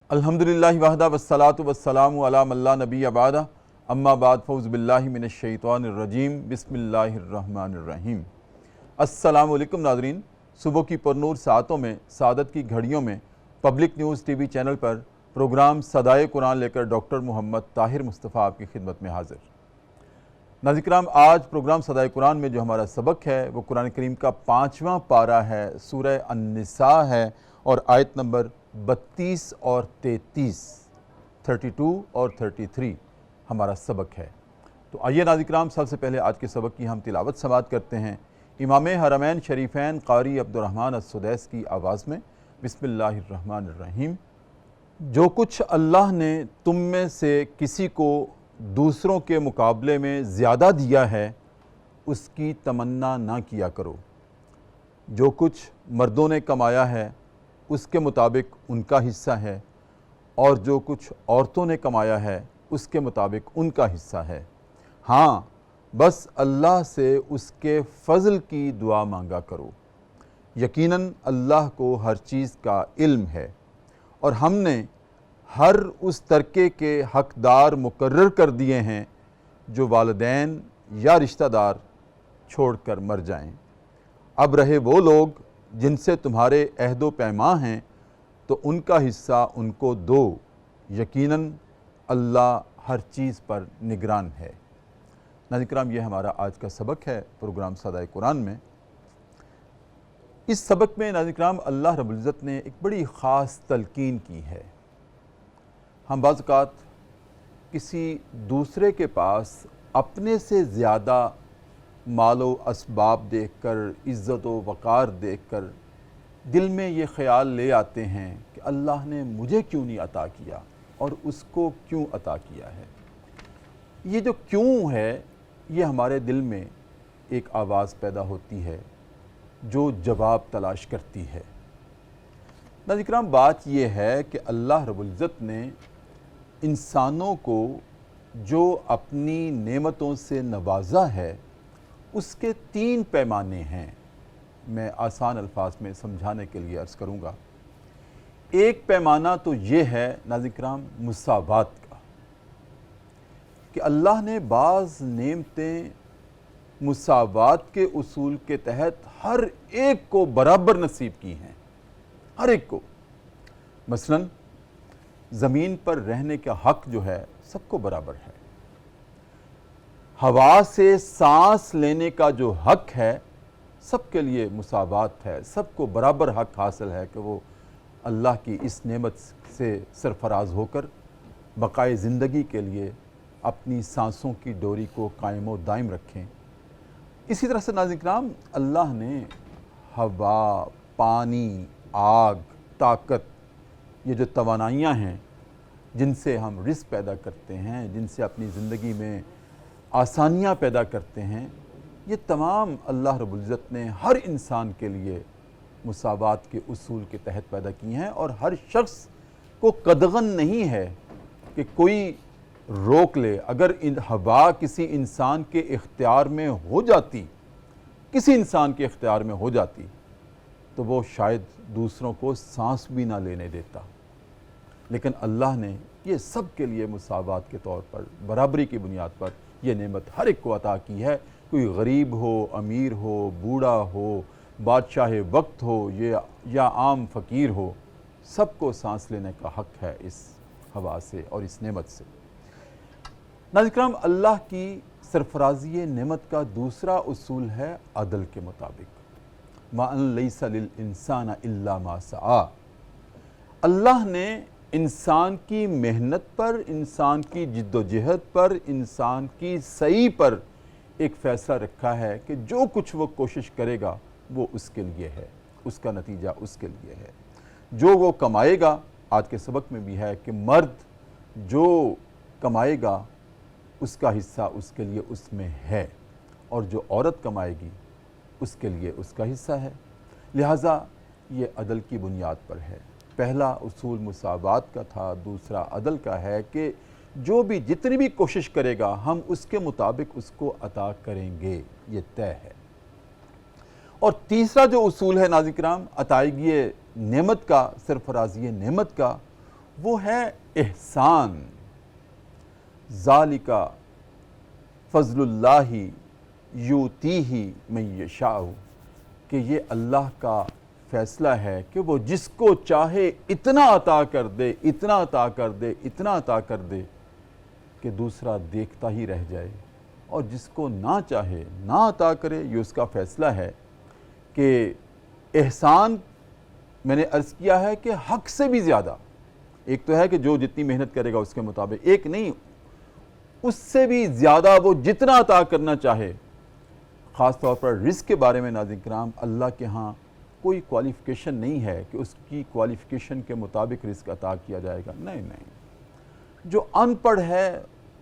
الحمدللہ وحدہ والصلاة والسلام علی من لا نبی بعدہ اما بعد فوز باللہ من الشیطان الرجیم بسم اللہ الرحمن الرحیم۔ السلام علیکم ناظرین، صبح کی پرنور ساعتوں میں سعادت کی گھڑیوں میں public news T V channel پر پروگرام صدائے قرآن لے کر ڈاکٹر محمد طاہر مصطفیٰ آپ کی خدمت میں حاضر۔ ناظرین کرام، آج پروگرام صدائے قرآن میں جو ہمارا سبق ہے وہ قرآن کریم کا 5واں پارہ ہے، سورہ النساء ہے اور آیت نمبر 32 اور 32 اور 33 ہمارا سبق ہے۔ تو آئیے ناظرین کرام، سب سے پہلے آج کے سبق کی ہم تلاوت سماعت کرتے ہیں امام حرمین شریفین قاری عبدالرحمن السدیس کی آواز میں۔ بسم اللہ الرحمن الرحیم۔ جو کچھ اللہ نے تم میں سے کسی کو دوسروں کے مقابلے میں زیادہ دیا ہے اس کی تمنا نہ کیا کرو۔ جو کچھ مردوں نے کمایا ہے اس کے مطابق ان کا حصہ ہے، اور جو کچھ عورتوں نے کمایا ہے اس کے مطابق ان کا حصہ ہے۔ ہاں، بس اللہ سے اس کے فضل کی دعا مانگا کرو۔ یقیناً اللہ کو ہر چیز کا علم ہے، اور ہم نے ہر اس ترکے کے حقدار مقرر کر دیے ہیں جو والدین یا رشتہ دار چھوڑ کر مر جائیں۔ اب رہے وہ لوگ جن سے تمہارے عہد و پیمان ہیں تو ان کا حصہ ان کو دو، یقیناً اللہ ہر چیز پر نگران ہے۔ ناظرین کرام، یہ ہمارا آج کا سبق ہے پروگرام صدائے قرآن میں۔ اس سبق میں ناظرین کرام اللہ رب العزت نے ایک بڑی خاص تلقین کی ہے۔ ہم بعض اوقات کسی دوسرے کے پاس اپنے سے زیادہ مال و اسباب دیکھ کر، عزت و وقار دیکھ کر دل میں یہ خیال لے آتے ہیں کہ اللہ نے مجھے کیوں نہیں عطا کیا اور اس کو کیوں عطا کیا ہے۔ یہ جو کیوں ہے، یہ ہمارے دل میں ایک آواز پیدا ہوتی ہے جو جواب تلاش کرتی ہے۔ ناظرین کرام، بات یہ ہے کہ اللہ رب العزت نے انسانوں کو جو اپنی نعمتوں سے نوازا ہے اس کے 3 پیمانے ہیں۔ میں آسان الفاظ میں سمجھانے کے لیے عرض کروں گا۔ ایک پیمانہ تو یہ ہے ناظرین کرام مساوات کا، کہ اللہ نے بعض نعمتیں مساوات کے اصول کے تحت ہر ایک کو برابر نصیب کی ہیں، ہر ایک کو۔ مثلاً زمین پر رہنے کا حق جو ہے سب کو برابر ہے۔ ہوا سے سانس لینے کا جو حق ہے سب کے لیے مساوات ہے، سب کو برابر حق حاصل ہے کہ وہ اللہ کی اس نعمت سے سرفراز ہو کر بقائے زندگی کے لیے اپنی سانسوں کی ڈوری کو قائم و دائم رکھیں۔ اسی طرح سے ناظرین کرام اللہ نے ہوا، پانی، آگ، طاقت، یہ جو توانائیاں ہیں جن سے ہم رزق پیدا کرتے ہیں، جن سے اپنی زندگی میں آسانیاں پیدا کرتے ہیں، یہ تمام اللہ رب العزت نے ہر انسان کے لیے مساوات کے اصول کے تحت پیدا کی ہیں، اور ہر شخص کو قدغن نہیں ہے کہ کوئی روک لے۔ اگر ہوا کسی انسان کے اختیار میں ہو جاتی، کسی انسان کے اختیار میں ہو جاتی تو وہ شاید دوسروں کو سانس بھی نہ لینے دیتا، لیکن اللہ نے یہ سب کے لیے مساوات کے طور پر، برابری کی بنیاد پر یہ نعمت ہر ایک کو عطا کی ہے۔ کوئی غریب ہو، امیر ہو، بوڑھا ہو، بادشاہ وقت ہو یا عام فقیر ہو، سب کو سانس لینے کا حق ہے اس ہوا سے اور اس نعمت سے۔ ناظرین کرام، اللہ کی سرفرازی نعمت کا دوسرا اصول ہے عدل کے مطابق۔ مَا أَن لَيْسَ لِلْإِنسَانَ إِلَّا مَا سَعَى۔ اللہ نے انسان کی محنت پر، انسان کی جد و جہد پر، انسان کی سعی پر ایک فیصلہ رکھا ہے کہ جو کچھ وہ کوشش کرے گا وہ اس کے لیے ہے، اس کا نتیجہ اس کے لیے ہے۔ جو وہ کمائے گا، آج کے سبق میں بھی ہے کہ مرد جو کمائے گا اس کا حصہ اس کے لیے اس میں ہے، اور جو عورت کمائے گی اس کے لیے اس کا حصہ ہے۔ لہٰذا یہ عدل کی بنیاد پر ہے۔ پہلا اصول مساوات کا تھا، دوسرا عدل کا ہے کہ جو بھی جتنی بھی کوشش کرے گا ہم اس کے مطابق اس کو عطا کریں گے، یہ طے ہے۔ اور تیسرا جو اصول ہے ناظرین کرام عطائیگی نعمت کا، سرفرازی نعمت کا، وہ ہے احسان۔ ذالکا فضل اللہ یؤتیہ من یشاء، کہ یہ اللہ کا فیصلہ ہے کہ وہ جس کو چاہے اتنا عطا کر دے، اتنا عطا کر دے، اتنا عطا کر دے کہ دوسرا دیکھتا ہی رہ جائے، اور جس کو نہ چاہے نہ عطا کرے۔ یہ اس کا فیصلہ ہے کہ احسان میں نے عرض کیا ہے کہ حق سے بھی زیادہ، ایک تو ہے کہ جو جتنی محنت کرے گا اس کے مطابق، ایک نہیں، اس سے بھی زیادہ وہ جتنا عطا کرنا چاہے۔ خاص طور پر رزق کے بارے میں ناظرین کرام، اللہ کے ہاں کوئی کوالیفیکیشن نہیں ہے کہ اس کی کوالیفیکیشن کے مطابق رزق عطا کیا جائے گا، نہیں۔ جو ان پڑھ ہے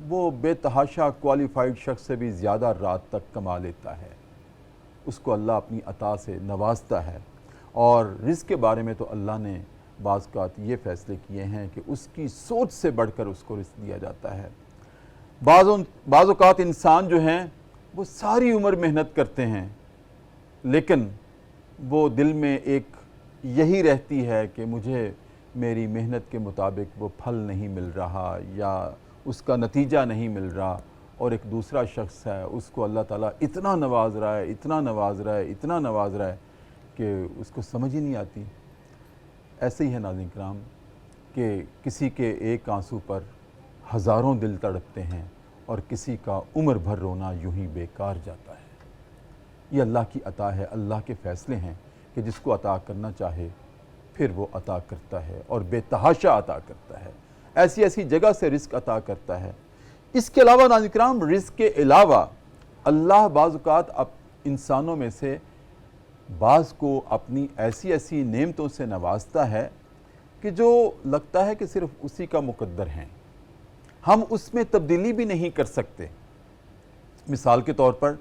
وہ بے تحاشا کوالیفائڈ شخص سے بھی زیادہ رات تک کما لیتا ہے، اس کو اللہ اپنی عطا سے نوازتا ہے۔ اور رزق کے بارے میں تو اللہ نے بعض اوقات یہ فیصلے کیے ہیں کہ اس کی سوچ سے بڑھ کر اس کو رزق دیا جاتا ہے۔ بعض اوقات انسان جو ہیں وہ ساری عمر محنت کرتے ہیں، لیکن وہ دل میں ایک یہی رہتی ہے کہ مجھے میری محنت کے مطابق وہ پھل نہیں مل رہا، یا اس کا نتیجہ نہیں مل رہا، اور ایک دوسرا شخص ہے اس کو اللہ تعالیٰ اتنا نواز رہا ہے، اتنا نواز رہا ہے، اتنا نواز رہا ہے کہ اس کو سمجھ ہی نہیں آتی۔ ایسے ہی ہے ناظرین کرام کہ کسی کے ایک آنسو پر ہزاروں دل تڑپتے ہیں، اور کسی کا عمر بھر رونا یوں ہی بیکار جاتا ہے۔ یہ اللہ کی عطا ہے، اللہ کے فیصلے ہیں کہ جس کو عطا کرنا چاہے پھر وہ عطا کرتا ہے، اور بے تحاشا عطا کرتا ہے، ایسی ایسی جگہ سے رزق عطا کرتا ہے۔ اس کے علاوہ ناظرین کرام، رزق کے علاوہ اللہ بعض اوقات انسانوں میں سے بعض کو اپنی ایسی ایسی نعمتوں سے نوازتا ہے کہ جو لگتا ہے کہ صرف اسی کا مقدر ہیں، ہم اس میں تبدیلی بھی نہیں کر سکتے۔ مثال کے طور پر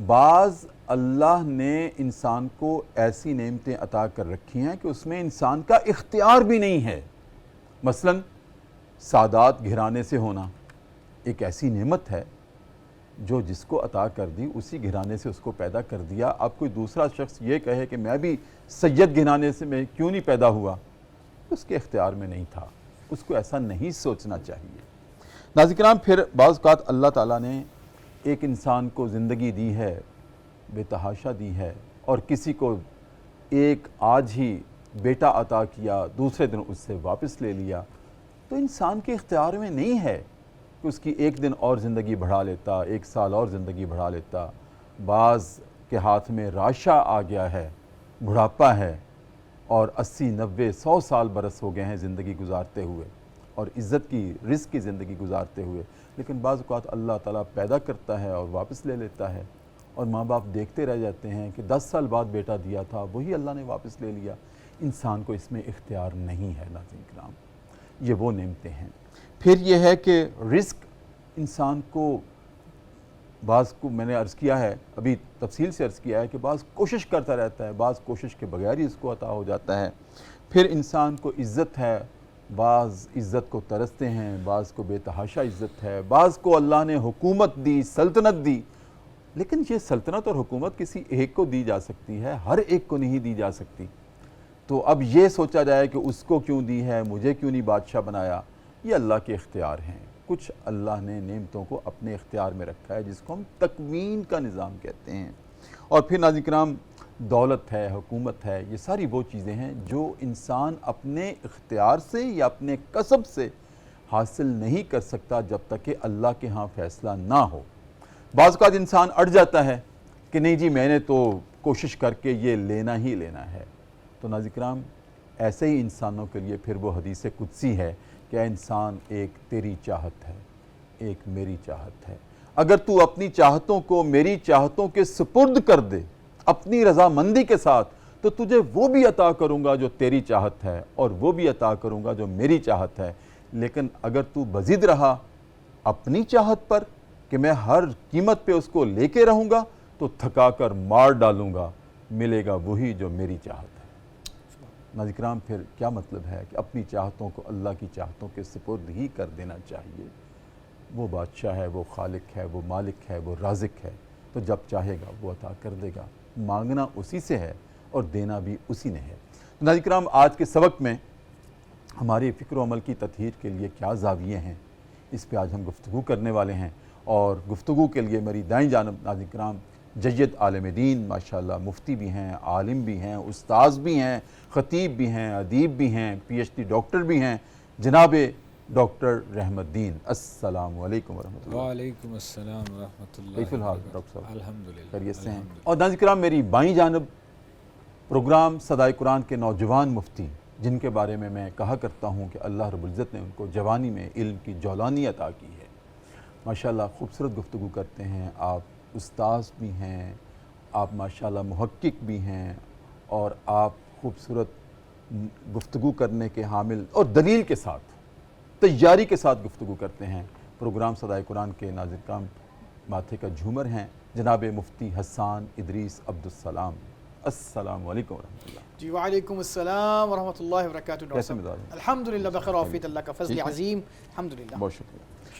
بعض اللہ نے انسان کو ایسی نعمتیں عطا کر رکھی ہیں کہ اس میں انسان کا اختیار بھی نہیں ہے۔ مثلا سادات گھرانے سے ہونا ایک ایسی نعمت ہے جو جس کو عطا کر دی اسی گھرانے سے اس کو پیدا کر دیا۔ اب کوئی دوسرا شخص یہ کہے کہ میں بھی سید گھرانے سے میں کیوں نہیں پیدا ہوا، اس کے اختیار میں نہیں تھا، اس کو ایسا نہیں سوچنا چاہیے۔ ناظرین کرام، پھر بعض اوقات اللہ تعالیٰ نے ایک انسان کو زندگی دی ہے، بے تحاشا دی ہے، اور کسی کو ایک آج ہی بیٹا عطا کیا، دوسرے دن اس سے واپس لے لیا، تو انسان کے اختیار میں نہیں ہے کہ اس کی ایک دن اور زندگی بڑھا لیتا، ایک سال اور زندگی بڑھا لیتا۔ بعض کے ہاتھ میں راشا آ گیا ہے، بڑھاپا ہے، اور 80 90 100 سال برس ہو گئے ہیں زندگی گزارتے ہوئے، اور عزت کی رزق کی زندگی گزارتے ہوئے، لیکن بعض اوقات اللہ تعالیٰ پیدا کرتا ہے اور واپس لے لیتا ہے، اور ماں باپ دیکھتے رہ جاتے ہیں کہ 10 سال بعد بیٹا دیا تھا وہی اللہ نے واپس لے لیا۔ انسان کو اس میں اختیار نہیں ہے ناظرین کرام، یہ وہ نعمتیں ہیں۔ پھر یہ ہے کہ رزق انسان کو بعض کو میں نے عرض کیا ہے، ابھی تفصیل سے عرض کیا ہے کہ بعض کوشش کرتا رہتا ہے، بعض کوشش کے بغیر ہی اس کو عطا ہو جاتا ہے۔ پھر انسان کو عزت ہے، بعض عزت کو ترستے ہیں، بعض کو بے تحاشا عزت ہے، بعض کو اللہ نے حکومت دی، سلطنت دی، لیکن یہ سلطنت اور حکومت کسی ایک کو دی جا سکتی ہے، ہر ایک کو نہیں دی جا سکتی۔ تو اب یہ سوچا جائے کہ اس کو کیوں دی ہے، مجھے کیوں نہیں بادشاہ بنایا، یہ اللہ کے اختیار ہیں۔ کچھ اللہ نے نعمتوں کو اپنے اختیار میں رکھا ہے جس کو ہم تکوین کا نظام کہتے ہیں۔ اور پھر ناظرین کرام، دولت ہے، حکومت ہے، یہ ساری وہ چیزیں ہیں جو انسان اپنے اختیار سے یا اپنے کسب سے حاصل نہیں کر سکتا جب تک کہ اللہ کے ہاں فیصلہ نہ ہو۔ بعض اوقات انسان اڑ جاتا ہے کہ نہیں جی میں نے تو کوشش کر کے یہ لینا ہی لینا ہے۔ تو ناظرین کرام، ایسے ہی انسانوں کے لیے پھر وہ حدیث قدسی ہے کہ اے انسان، ایک تیری چاہت ہے، ایک میری چاہت ہے، اگر تو اپنی چاہتوں کو میری چاہتوں کے سپرد کر دے اپنی رضامندی کے ساتھ، تو تجھے وہ بھی عطا کروں گا جو تیری چاہت ہے، اور وہ بھی عطا کروں گا جو میری چاہت ہے۔ لیکن اگر تو بضد رہا اپنی چاہت پر کہ میں ہر قیمت پہ اس کو لے کے رہوں گا، تو تھکا کر مار ڈالوں گا، ملے گا وہی جو میری چاہت ہے۔ ناظرین کرام، پھر کیا مطلب ہے کہ اپنی چاہتوں کو اللہ کی چاہتوں کے سپرد ہی کر دینا چاہیے۔ وہ بادشاہ ہے، وہ خالق ہے، وہ مالک ہے، وہ رازق ہے، تو جب چاہے گا وہ عطا کر دے گا۔ مانگنا اسی سے ہے اور دینا بھی اسی نے ہے۔ ناظرین کرام، آج کے سبق میں ہماری فکر و عمل کی تطہیر کے لیے کیا زاویے ہیں، اس پہ آج ہم گفتگو کرنے والے ہیں۔ اور گفتگو کے لیے میری دائیں جانب ناظرین کرام جید عالم دین ماشاءاللہ مفتی بھی ہیں، عالم بھی ہیں، استاذ بھی ہیں، خطیب بھی ہیں، ادیب بھی ہیں، پی ایچ ڈی ڈاکٹر بھی ہیں، جناب ڈاکٹر رحمت الدین۔ السلام علیکم ورحمۃ اللہ۔ وعلیکم السلام ورحمۃ اللہ کیف الحال وبرکاتہ۔ ڈاکٹر صاحب؟ الحمدللہ خیریت سے ہیں؟ اور ناظرین کرام میری بائیں جانب پروگرام صدائے قرآن کے نوجوان مفتی، جن کے بارے میں کہا کرتا ہوں کہ اللہ رب العزت نے ان کو جوانی میں علم کی جولانی عطا کی ہے۔ ماشاءاللہ خوبصورت گفتگو کرتے ہیں، آپ استاذ بھی ہیں، آپ ماشاءاللہ محقق بھی ہیں، اور آپ خوبصورت گفتگو کرنے کے حامل اور دلیل کے ساتھ، تیاری کے ساتھ گفتگو کرتے ہیں۔ پروگرام صدائے قرآن کے ناظرین کرام ماتھے کا جھومر ہیں جناب مفتی حسان ادریس عبدالسلام۔ السلام علیکم ورحمۃ اللہ۔ جی وعلیکم السلام ورحمۃ اللہ وبرکاتہ۔ کیسے مزاج ہیں؟ الحمدللہ بخیر وعافیت، اللہ کا فضل عظیم، الحمدللہ۔ بہت شکریہ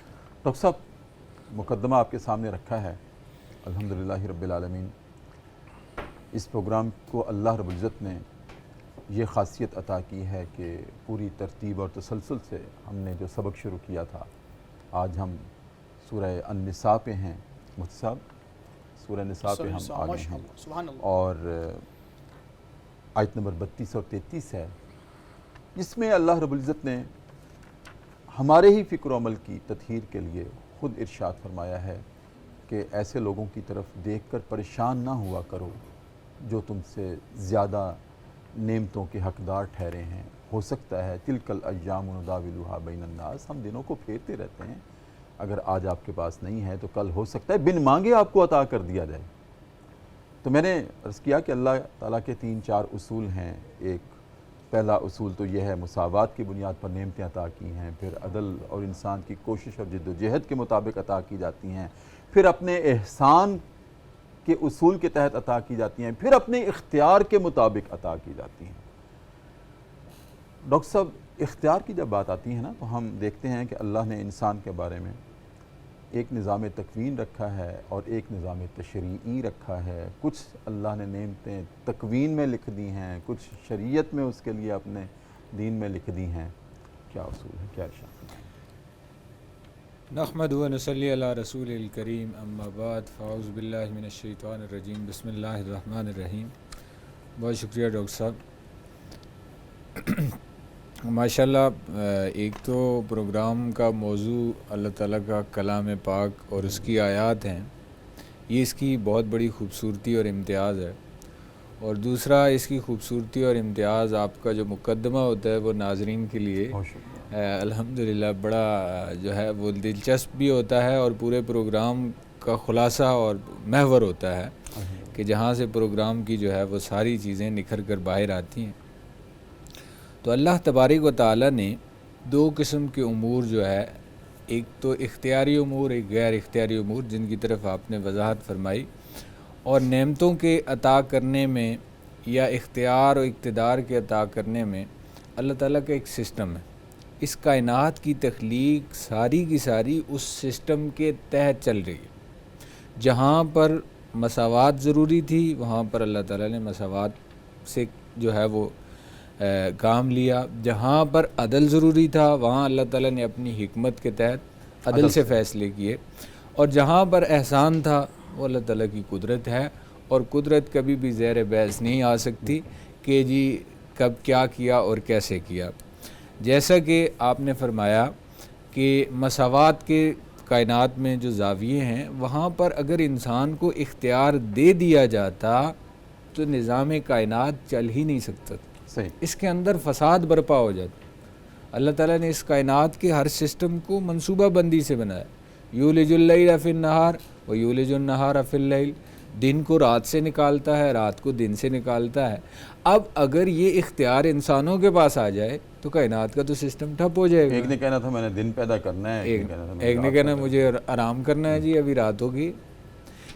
ڈاکٹر صاحب، مقدمہ آپ کے سامنے رکھا ہے۔ الحمدللہ رب العالمین، اس پروگرام کو اللہ رب العزت نے یہ خاصیت عطا کی ہے کہ پوری ترتیب اور تسلسل سے ہم نے جو سبق شروع کیا تھا، آج ہم سورہ النساء پہ ہیں۔ مفتی صاحب، سورہ نساء پہ ہم آگے ہیں، سبحان اللہ۔ اور آیت نمبر 32 اور 33 ہے، جس میں اللہ رب العزت نے ہمارے ہی فکر و عمل کی تطہیر کے لیے خود ارشاد فرمایا ہے کہ ایسے لوگوں کی طرف دیکھ کر پریشان نہ ہوا کرو جو تم سے زیادہ نعمتوں کے حقدار ٹھہرے ہیں۔ ہو سکتا ہے تلک الایام نداولها بین الناس، ہم دنوں کو پھیرتے رہتے ہیں، اگر آج آپ کے پاس نہیں ہے تو کل ہو سکتا ہے بن مانگے آپ کو عطا کر دیا جائے۔ تو میں نے عرض کیا کہ اللہ تعالیٰ کے 3-4 اصول ہیں۔ ایک پہلا اصول تو یہ ہے مساوات کی بنیاد پر نعمتیں عطا کی ہیں، پھر عدل اور انسان کی کوشش اور جد و جہد کے مطابق عطا کی جاتی ہیں، پھر اپنے احسان کے اصول کے تحت عطا کی جاتی ہیں، پھر اپنے اختیار کے مطابق عطا کی جاتی ہیں۔ ڈاکٹر صاحب، اختیار کی جب بات آتی ہے نا، تو ہم دیکھتے ہیں کہ اللہ نے انسان کے بارے میں ایک نظام تکوین رکھا ہے اور ایک نظام تشریعی رکھا ہے۔ کچھ اللہ نے نعمتیں تکوین میں لکھ دی ہیں، کچھ شریعت میں اس کے لیے اپنے دین میں لکھ دی ہیں۔ کیا اصول ہے، کیا ارشاد ہے؟ نحمد و نصلی علی رسول الکریم، اما بعد، فاعوذ باللہ من الشیطان الرجیم، بسم اللہ الرحمن الرحیم۔ بہت شکریہ ڈاکٹر صاحب۔ ماشاءاللہ، ایک تو پروگرام کا موضوع اللہ تعالیٰ کا کلام پاک اور اس کی آیات ہیں، یہ اس کی بہت بڑی خوبصورتی اور امتیاز ہے، اور دوسرا اس کی خوبصورتی اور امتیاز آپ کا جو مقدمہ ہوتا ہے وہ ناظرین کے لیے الحمدللہ بڑا جو ہے وہ دلچسپ بھی ہوتا ہے، اور پورے پروگرام کا خلاصہ اور محور ہوتا ہے کہ جہاں سے پروگرام کی جو ہے وہ ساری چیزیں نکھر کر باہر آتی ہیں۔ تو اللہ تبارک و تعالیٰ نے 2 قسم کے امور جو ہے، ایک تو اختیاری امور، ایک غیر اختیاری امور، جن کی طرف آپ نے وضاحت فرمائی، اور نعمتوں کے عطا کرنے میں یا اختیار و اقتدار کے عطا کرنے میں اللہ تعالیٰ کا ایک سسٹم ہے۔ اس کائنات کی تخلیق ساری کی ساری اس سسٹم کے تحت چل رہی ہے۔ جہاں پر مساوات ضروری تھی وہاں پر اللہ تعالیٰ نے مساوات سے جو ہے وہ کام لیا، جہاں پر عدل ضروری تھا وہاں اللہ تعالیٰ نے اپنی حکمت کے تحت عدل سے فیصلے کیے، اور جہاں پر احسان تھا وہ اللہ تعالیٰ کی قدرت ہے، اور قدرت کبھی بھی زیر بحث نہیں آ سکتی کہ جی کب کیا کیا اور کیسے کیا۔ جیسا کہ آپ نے فرمایا کہ مساوات کے کائنات میں جو زاویے ہیں وہاں پر اگر انسان کو اختیار دے دیا جاتا تو نظام کائنات چل ہی نہیں سکتا، صحیح، اس کے اندر فساد برپا ہو جاتا۔ اللہ تعالیٰ نے اس کائنات کے ہر سسٹم کو منصوبہ بندی سے بنایا، یولج اللیل فی النہار و یولج النہار فی اللیل، دن کو رات سے نکالتا ہے، رات کو دن سے نکالتا ہے۔ اب اگر یہ اختیار انسانوں کے پاس آ جائے تو کائنات کا تو سسٹم ٹھپ ہو جائے گا۔ ایک نے کہنا تھا میں نے دن پیدا کرنا ہے، ایک نے کہنا مجھے آرام کرنا ہے، جی ابھی رات ہوگی۔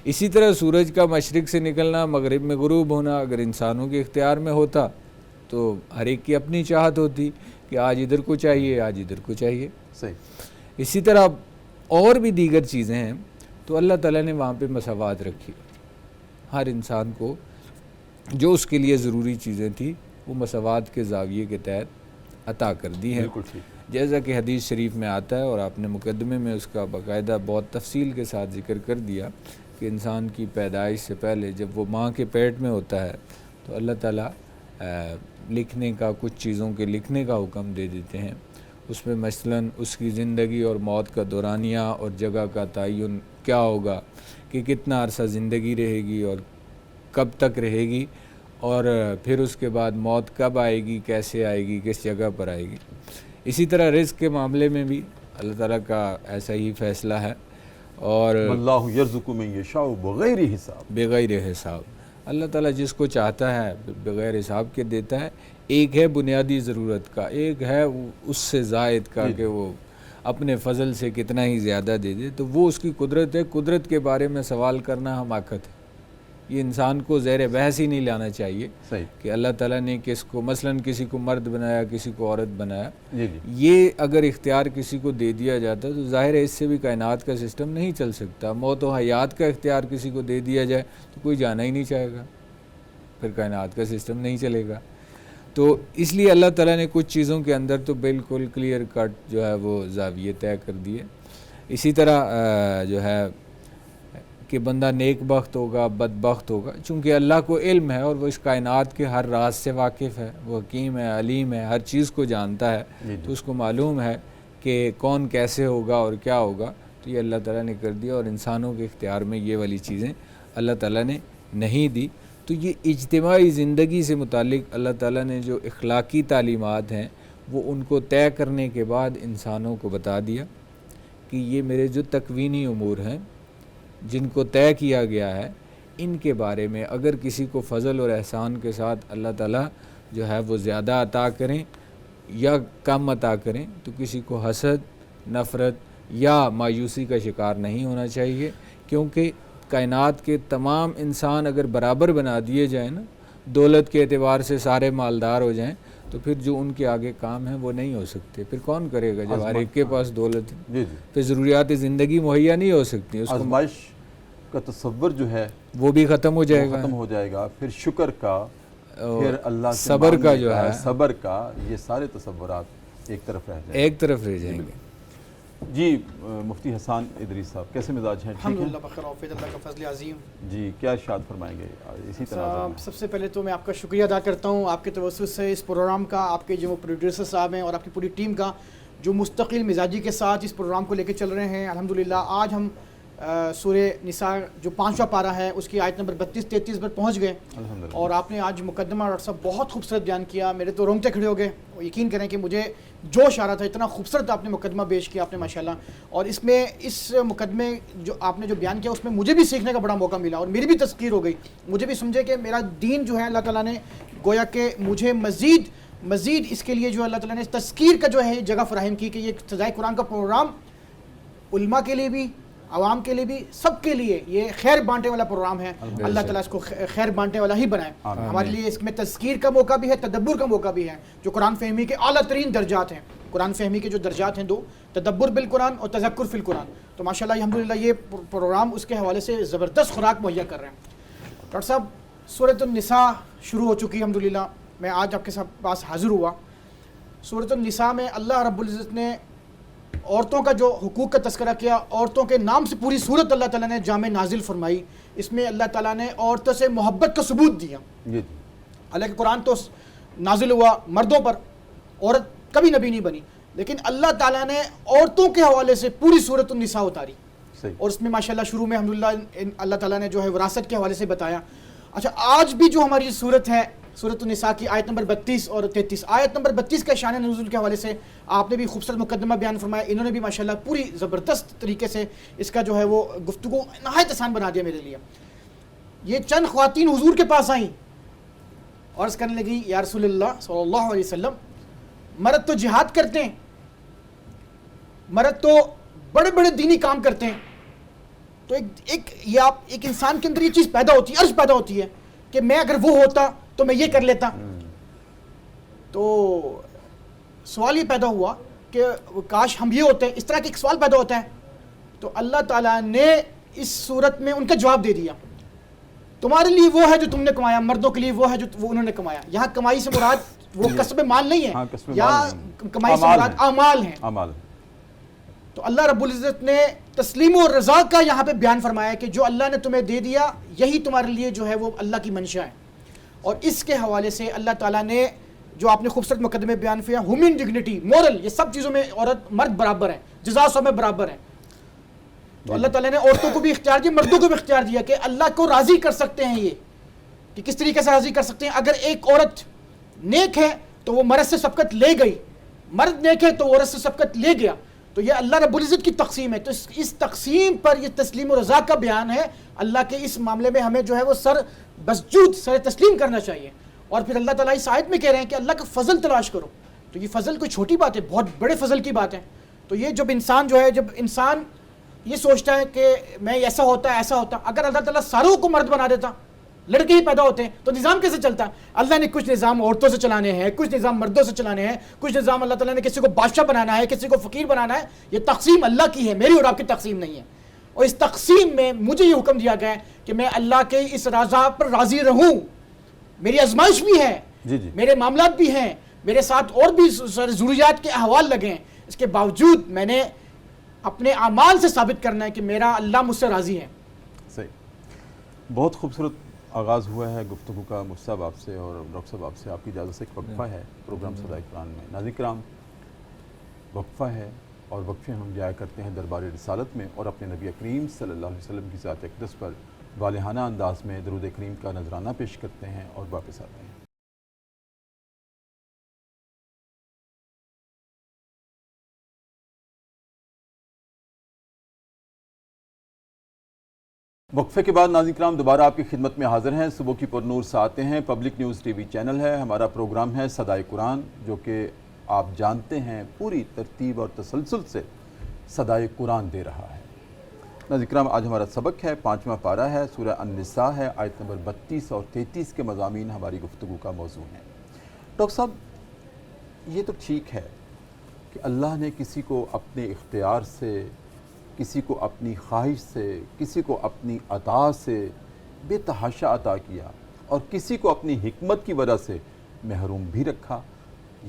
اسی طرح سورج کا مشرق سے نکلنا مغرب میں غروب ہونا اگر انسانوں کے اختیار میں ہوتا تو ہر ایک کی اپنی چاہت ہوتی کہ آج ادھر کو چاہیے، آج ادھر کو چاہیے۔ صحیح، اسی طرح اور بھی دیگر چیزیں ہیں، تو اللہ تعالیٰ نے وہاں پہ مساوات رکھی، ہر انسان کو جو اس کے لیے ضروری چیزیں تھیں وہ مساوات کے زاویے کے تحت عطا کر دی ہے. بالکل ٹھیک. جیسا کہ حدیث شریف میں آتا ہے اور آپ نے مقدمے میں اس کا باقاعدہ بہت تفصیل کے ساتھ ذکر کر دیا کہ انسان کی پیدائش سے پہلے جب وہ ماں کے پیٹ میں ہوتا ہے تو اللہ تعالیٰ لکھنے کا کچھ چیزوں کے لکھنے کا حکم دے دیتے ہیں. اس میں مثلاً اس کی زندگی اور موت کا دورانیہ اور جگہ کا تعین کیا ہوگا کہ کتنا عرصہ زندگی رہے گی اور کب تک رہے گی، اور پھر اس کے بعد موت کب آئے گی، کیسے آئے گی، کس جگہ پر آئے گی. اسی طرح رزق کے معاملے میں بھی اللہ تعالیٰ کا ایسا ہی فیصلہ ہے. اور اللہ یرزق من یشاء بغیر حساب. بغیر حساب اللہ تعالیٰ جس کو چاہتا ہے بغیر حساب کے دیتا ہے. ایک ہے بنیادی ضرورت کا، ایک ہے اس سے زائد کا کہ وہ اپنے فضل سے کتنا ہی زیادہ دے دے، تو وہ اس کی قدرت ہے. قدرت کے بارے میں سوال کرنا حماقت ہے. یہ انسان کو زیر بحث ہی نہیں لانا چاہیے کہ اللہ تعالیٰ نے کس کو مثلاً کسی کو مرد بنایا، کسی کو عورت بنایا. یہ اگر اختیار کسی کو دے دیا جاتا تو ظاہر ہے اس سے بھی کائنات کا سسٹم نہیں چل سکتا. موت و حیات کا اختیار کسی کو دے دیا جائے تو کوئی جانا ہی نہیں چاہے گا، پھر کائنات کا سسٹم نہیں چلے گا. تو اس لیے اللہ تعالیٰ نے کچھ چیزوں کے اندر تو بالکل کلیئر کٹ جو ہے وہ زاویے طے کر دیے. اسی طرح جو ہے کہ بندہ نیک بخت ہوگا، بدبخت ہوگا، چونکہ اللہ کو علم ہے اور وہ اس کائنات کے ہر راز سے واقف ہے. وہ حکیم ہے، علیم ہے، ہر چیز کو جانتا ہے. تو اس کو معلوم ہے کہ کون کیسے ہوگا اور کیا ہوگا. تو یہ اللہ تعالیٰ نے کر دیا، اور انسانوں کے اختیار میں یہ والی چیزیں اللہ تعالیٰ نے نہیں دی. تو یہ اجتماعی زندگی سے متعلق اللہ تعالیٰ نے جو اخلاقی تعلیمات ہیں وہ ان کو طے کرنے کے بعد انسانوں کو بتا دیا کہ یہ میرے جو تکوینی امور ہیں جن کو طے کیا گیا ہے، ان کے بارے میں اگر کسی کو فضل اور احسان کے ساتھ اللہ تعالیٰ جو ہے وہ زیادہ عطا کریں یا کم عطا کریں تو کسی کو حسد، نفرت یا مایوسی کا شکار نہیں ہونا چاہیے. کیونکہ کائنات کے تمام انسان اگر برابر بنا دیے جائیں نا، دولت کے اعتبار سے سارے مالدار ہو جائیں، تو پھر جو ان کے آگے کام ہیں وہ نہیں ہو سکتے. پھر کون کرے گا جب ہر ایک کے پاس دولت ہے؟ پھر ضروریات زندگی مہیا نہیں ہو سکتی. اس آزمائش کا تصور جو ہے وہ بھی ختم ہو جائے گا. پھر شکر کا، پھر اللہ سے صبر کا جو ہے، صبر کا، یہ سارے تصورات ایک طرف رہ جائیں گے. جی مفتی حسان ادریس صاحب، کیسے مزاج ہیں؟ الحمدللہ بخیر، عافیت، اللہ کا فضل عظیم. جی کیا ارشاد فرمائیں گے اسی طرح؟ سب سے پہلے تو میں آپ کا شکریہ ادا کرتا ہوں آپ کے توسط سے اس پروگرام کا، آپ کے جو پروڈیوسر صاحب ہیں اور آپ کی پوری ٹیم کا جو مستقل مزاجی کے ساتھ اس پروگرام کو لے کے چل رہے ہیں. الحمدللہ آج ہم سورہ نساء جو 5واں پارہ ہے اس کی آیت نمبر 32-33 پر پہنچ گئے. اور آپ نے آج مقدمہ ڈاکٹر صاحب بہت خوبصورت بیان کیا. میرے تو رونگٹے کھڑے ہو گئے. یقین کریں کہ مجھے جوش آ رہا تھا، اتنا خوبصورت آپ نے مقدمہ پیش کیا آپ نے ماشاءاللہ. اور اس میں اس مقدمے جو آپ نے جو بیان کیا اس میں مجھے بھی سیکھنے کا بڑا موقع ملا اور میری بھی تذکیر ہو گئی. مجھے بھی سمجھے کہ میرا دین جو ہے اللہ تعالیٰ نے گویا کہ مجھے مزید اس کے لیے جو اللہ تعالیٰ نے تذکیر کا جو ہے جگہ فراہم کی کہ یہ سزائے قرآن کا پروگرام علماء کے لیے بھی، عوام کے لیے بھی، سب کے لیے یہ خیر بانٹنے والا پروگرام ہے. اللہ تعالیٰ اس کو خیر بانٹنے والا ہی بنائے. ہمارے لیے اس میں تذکیر کا موقع بھی ہے، تدبر کا موقع بھی ہے، جو قرآن فہمی کے اعلیٰ ترین درجات ہیں. قرآن فہمی کے جو درجات ہیں دو، تدبر بالقرآن اور تذکر فی القرآن. تو ماشاءاللہ الحمدللہ یہ پروگرام اس کے حوالے سے زبردست خوراک مہیا کر رہے ہیں. ڈاکٹر صاحب سورۃ النساء شروع ہو چکی ہے الحمدللہ. میں آج آپ کے پاس حاضر ہوا. سورۃ النساء میں اللہ رب العزت نے عورتوں کا جو حقوق کا تذکرہ کیا، عورتوں کے نام سے پوری صورت اللہ تعالیٰ نے جامع نازل فرمائی. اس میں اللہ تعالیٰ نے عورتوں سے محبت کا ثبوت دیا. حالانکہ قرآن تو نازل ہوا مردوں پر، عورت کبھی نبی نہیں بنی، لیکن اللہ تعالیٰ نے عورتوں کے حوالے سے پوری سورۃ النساء اتاری. اور اس میں ماشاءاللہ شروع میں الحمدللہ اللہ تعالیٰ نے جو ہے وراثت کے حوالے سے بتایا. اچھا آج بھی جو ہماری صورت ہے سورۃ النساء کی آیت نمبر 32 اور 33، آیت نمبر 32 کے شان نزول کے حوالے سے آپ نے بھی خوبصورت مقدمہ بیان فرمایا. انہوں نے بھی ماشاءاللہ پوری زبردست طریقے سے اس کا جو ہے وہ گفتگو نہایت آسان بنا دیا میرے لیے. یہ چند خواتین حضور کے پاس آئیں، عرض کرنے لگی یا رسول اللہ صلی اللہ علیہ وسلم، مرد تو جہاد کرتے ہیں، مرد تو بڑے بڑے دینی کام کرتے ہیں، تو ایک انسان کے اندر یہ چیز پیدا ہوتی ہے، عرض پیدا ہوتی ہے کہ میں اگر وہ ہوتا تو میں یہ کر لیتا. تو سوال یہ پیدا ہوا کہ کاش ہم یہ ہوتے ہیں. اس طرح کا ایک سوال پیدا ہوتا ہے. تو اللہ تعالیٰ نے اس صورت میں ان کا جواب دے دیا، تمہارے لیے وہ ہے جو تم نے کمایا، مردوں کے لیے وہ ہے جو انہوں نے کمایا. یہاں کمائی سے مراد وہ کسب مال نہیں ہاں، ہے کسب یا مال نہیں، کمائی سے اعمال مراد ہیں، اعمال ہیں. اعمال. تو اللہ رب العزت نے تسلیم و رضا کا یہاں پہ بیان فرمایا ہے کہ جو اللہ نے تمہیں دے دیا یہی تمہارے لیے جو ہے وہ اللہ کی منشا ہے. اور اس کے حوالے سے اللہ تعالیٰ نے جو آپ نے خوبصورت مقدمے بیان کیا، ہیومن ڈگنیٹی، مورل، یہ سب چیزوں میں عورت مرد برابر ہیں، جزا سب میں برابر ہیں. تو اللہ تعالیٰ نے عورتوں کو بھی اختیار دیا، مردوں کو بھی اختیار دیا کہ اللہ کو راضی کر سکتے ہیں. یہ کہ کس طریقے سے راضی کر سکتے ہیں. اگر ایک عورت نیک ہے تو وہ مرد سے سبقت لے گئی، مرد نیک ہے تو وہ عورت سے سبقت لے گیا. تو یہ اللہ رب العزت کی تقسیم ہے. تو اس تقسیم پر یہ تسلیم و رضا کا بیان ہے. اللہ کے اس معاملے میں ہمیں جو ہے وہ سر بسجود، سر تسلیم کرنا چاہیے. اور پھر اللہ تعالیٰ اس آیت میں کہہ رہے ہیں کہ اللہ کا فضل تلاش کرو. تو یہ فضل کوئی چھوٹی بات ہے، بہت بڑے فضل کی بات ہے. تو یہ جب انسان یہ سوچتا ہے کہ میں ایسا ہوتا ہے ایسا ہوتا، اگر اللہ تعالیٰ ساروں کو مرد بنا دیتا، لڑکے ہی پیدا ہوتے ہیں، تو نظام کیسے چلتا؟ اللہ نے کچھ نظام عورتوں سے چلانے ہیں، کچھ نظام مردوں سے چلانے ہیں، کچھ نظام اللہ تعالیٰ نے کسی کو بادشاہ بنانا ہے، کسی کو فقیر بنانا ہے. یہ تقسیم اللہ کی ہے، میری اور آپ کی تقسیم نہیں ہے. اور اس تقسیم میں مجھے یہ حکم دیا گیا ہے کہ میں اللہ کے اس رضا پر راضی رہوں. میری آزمائش بھی ہے، میرے معاملات بھی ہیں، میرے ساتھ اور بھی ضروریات کے احوال لگے ہیں. اس کے باوجود میں نے اپنے اعمال سے ثابت کرنا ہے کہ میرا اللہ مجھ سے راضی ہے. صحیح. بہت خوبصورت آغاز ہوا ہے گفتگو کا مفتی صاحب آپ سے اور ڈاکٹر صاحب آپ سے. آپ کی اجازت سے ایک وقفہ ہے پروگرام صدائے قرآن میں. ناظرین کرام، وقفہ ہے اور وقفے ہم جایا کرتے ہیں دربار رسالت میں اور اپنے نبی کریم صلی اللہ علیہ وسلم کی ذات اقدس پر والہانہ انداز میں درود کریم کا نذرانہ پیش کرتے ہیں اور واپس آتے ہیں. وقفے کے بعد ناظرین کرام دوبارہ آپ کی خدمت میں حاضر ہیں. صبح کی پرنور سے آتے ہیں. Public news T V channel ہے. ہمارا پروگرام ہے صدائے قرآن، جو کہ آپ جانتے ہیں پوری ترتیب اور تسلسل سے صدائے قرآن دے رہا ہے. ناظرین کرام، آج ہمارا سبق ہے 5واں پارہ ہے، سورہ النساء ہے، آیت نمبر 32 اور 33 کے مضامین ہماری گفتگو کا موضوع ہیں. ڈاکٹر صاحب، یہ تو ٹھیک ہے کہ اللہ نے کسی کو اپنے اختیار سے، کسی کو اپنی خواہش سے، کسی کو اپنی عطا سے بے تحاشا عطا کیا اور کسی کو اپنی حکمت کی وجہ سے محروم بھی رکھا.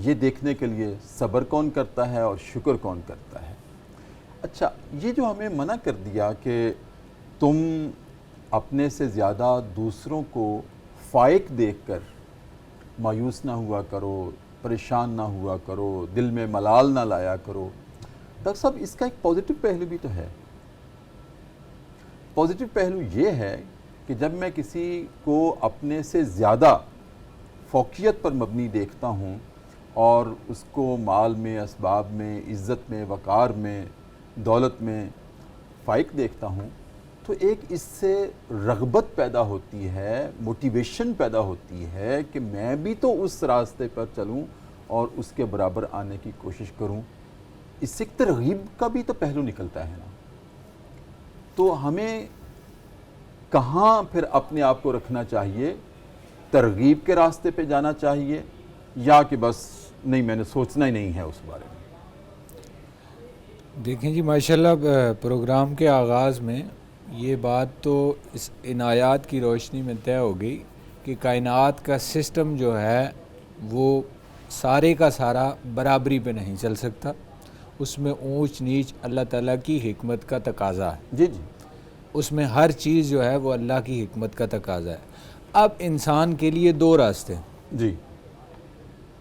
یہ دیکھنے کے لیے صبر کون کرتا ہے اور شکر کون کرتا ہے. اچھا، یہ جو ہمیں منع کر دیا کہ تم اپنے سے زیادہ دوسروں کو فائق دیکھ کر مایوس نہ ہوا کرو، پریشان نہ ہوا کرو، دل میں ملال نہ لایا کرو. ڈاکٹر صاحب، اس کا ایک پازیٹیو پہلو بھی تو ہے. پازیٹیو پہلو یہ ہے کہ جب میں کسی کو اپنے سے زیادہ فوقیت پر مبنی دیکھتا ہوں اور اس کو مال میں، اسباب میں، عزت میں، وقار میں، دولت میں فائق دیکھتا ہوں، تو ایک اس سے رغبت پیدا ہوتی ہے، موٹیویشن پیدا ہوتی ہے کہ میں بھی تو اس راستے پر چلوں اور اس کے برابر آنے کی کوشش کروں. اس سے ایک ترغیب کا بھی تو پہلو نکلتا ہے نا. تو ہمیں کہاں پھر اپنے آپ کو رکھنا چاہیے؟ ترغیب کے راستے پہ جانا چاہیے یا کہ بس نہیں، میں نے سوچنا ہی نہیں ہے اس بارے میں؟ دیکھیں جی، ماشاءاللہ پروگرام کے آغاز میں یہ بات تو ان آیات کی روشنی میں طے ہو گئی کہ کائنات کا سسٹم جو ہے وہ سارے کا سارا برابری پہ نہیں چل سکتا. اس میں اونچ نیچ اللہ تعالیٰ کی حکمت کا تقاضا ہے. جی. اس میں ہر چیز جو ہے وہ اللہ کی حکمت کا تقاضا ہے. اب انسان کے لیے دو راستے ہیں. جی.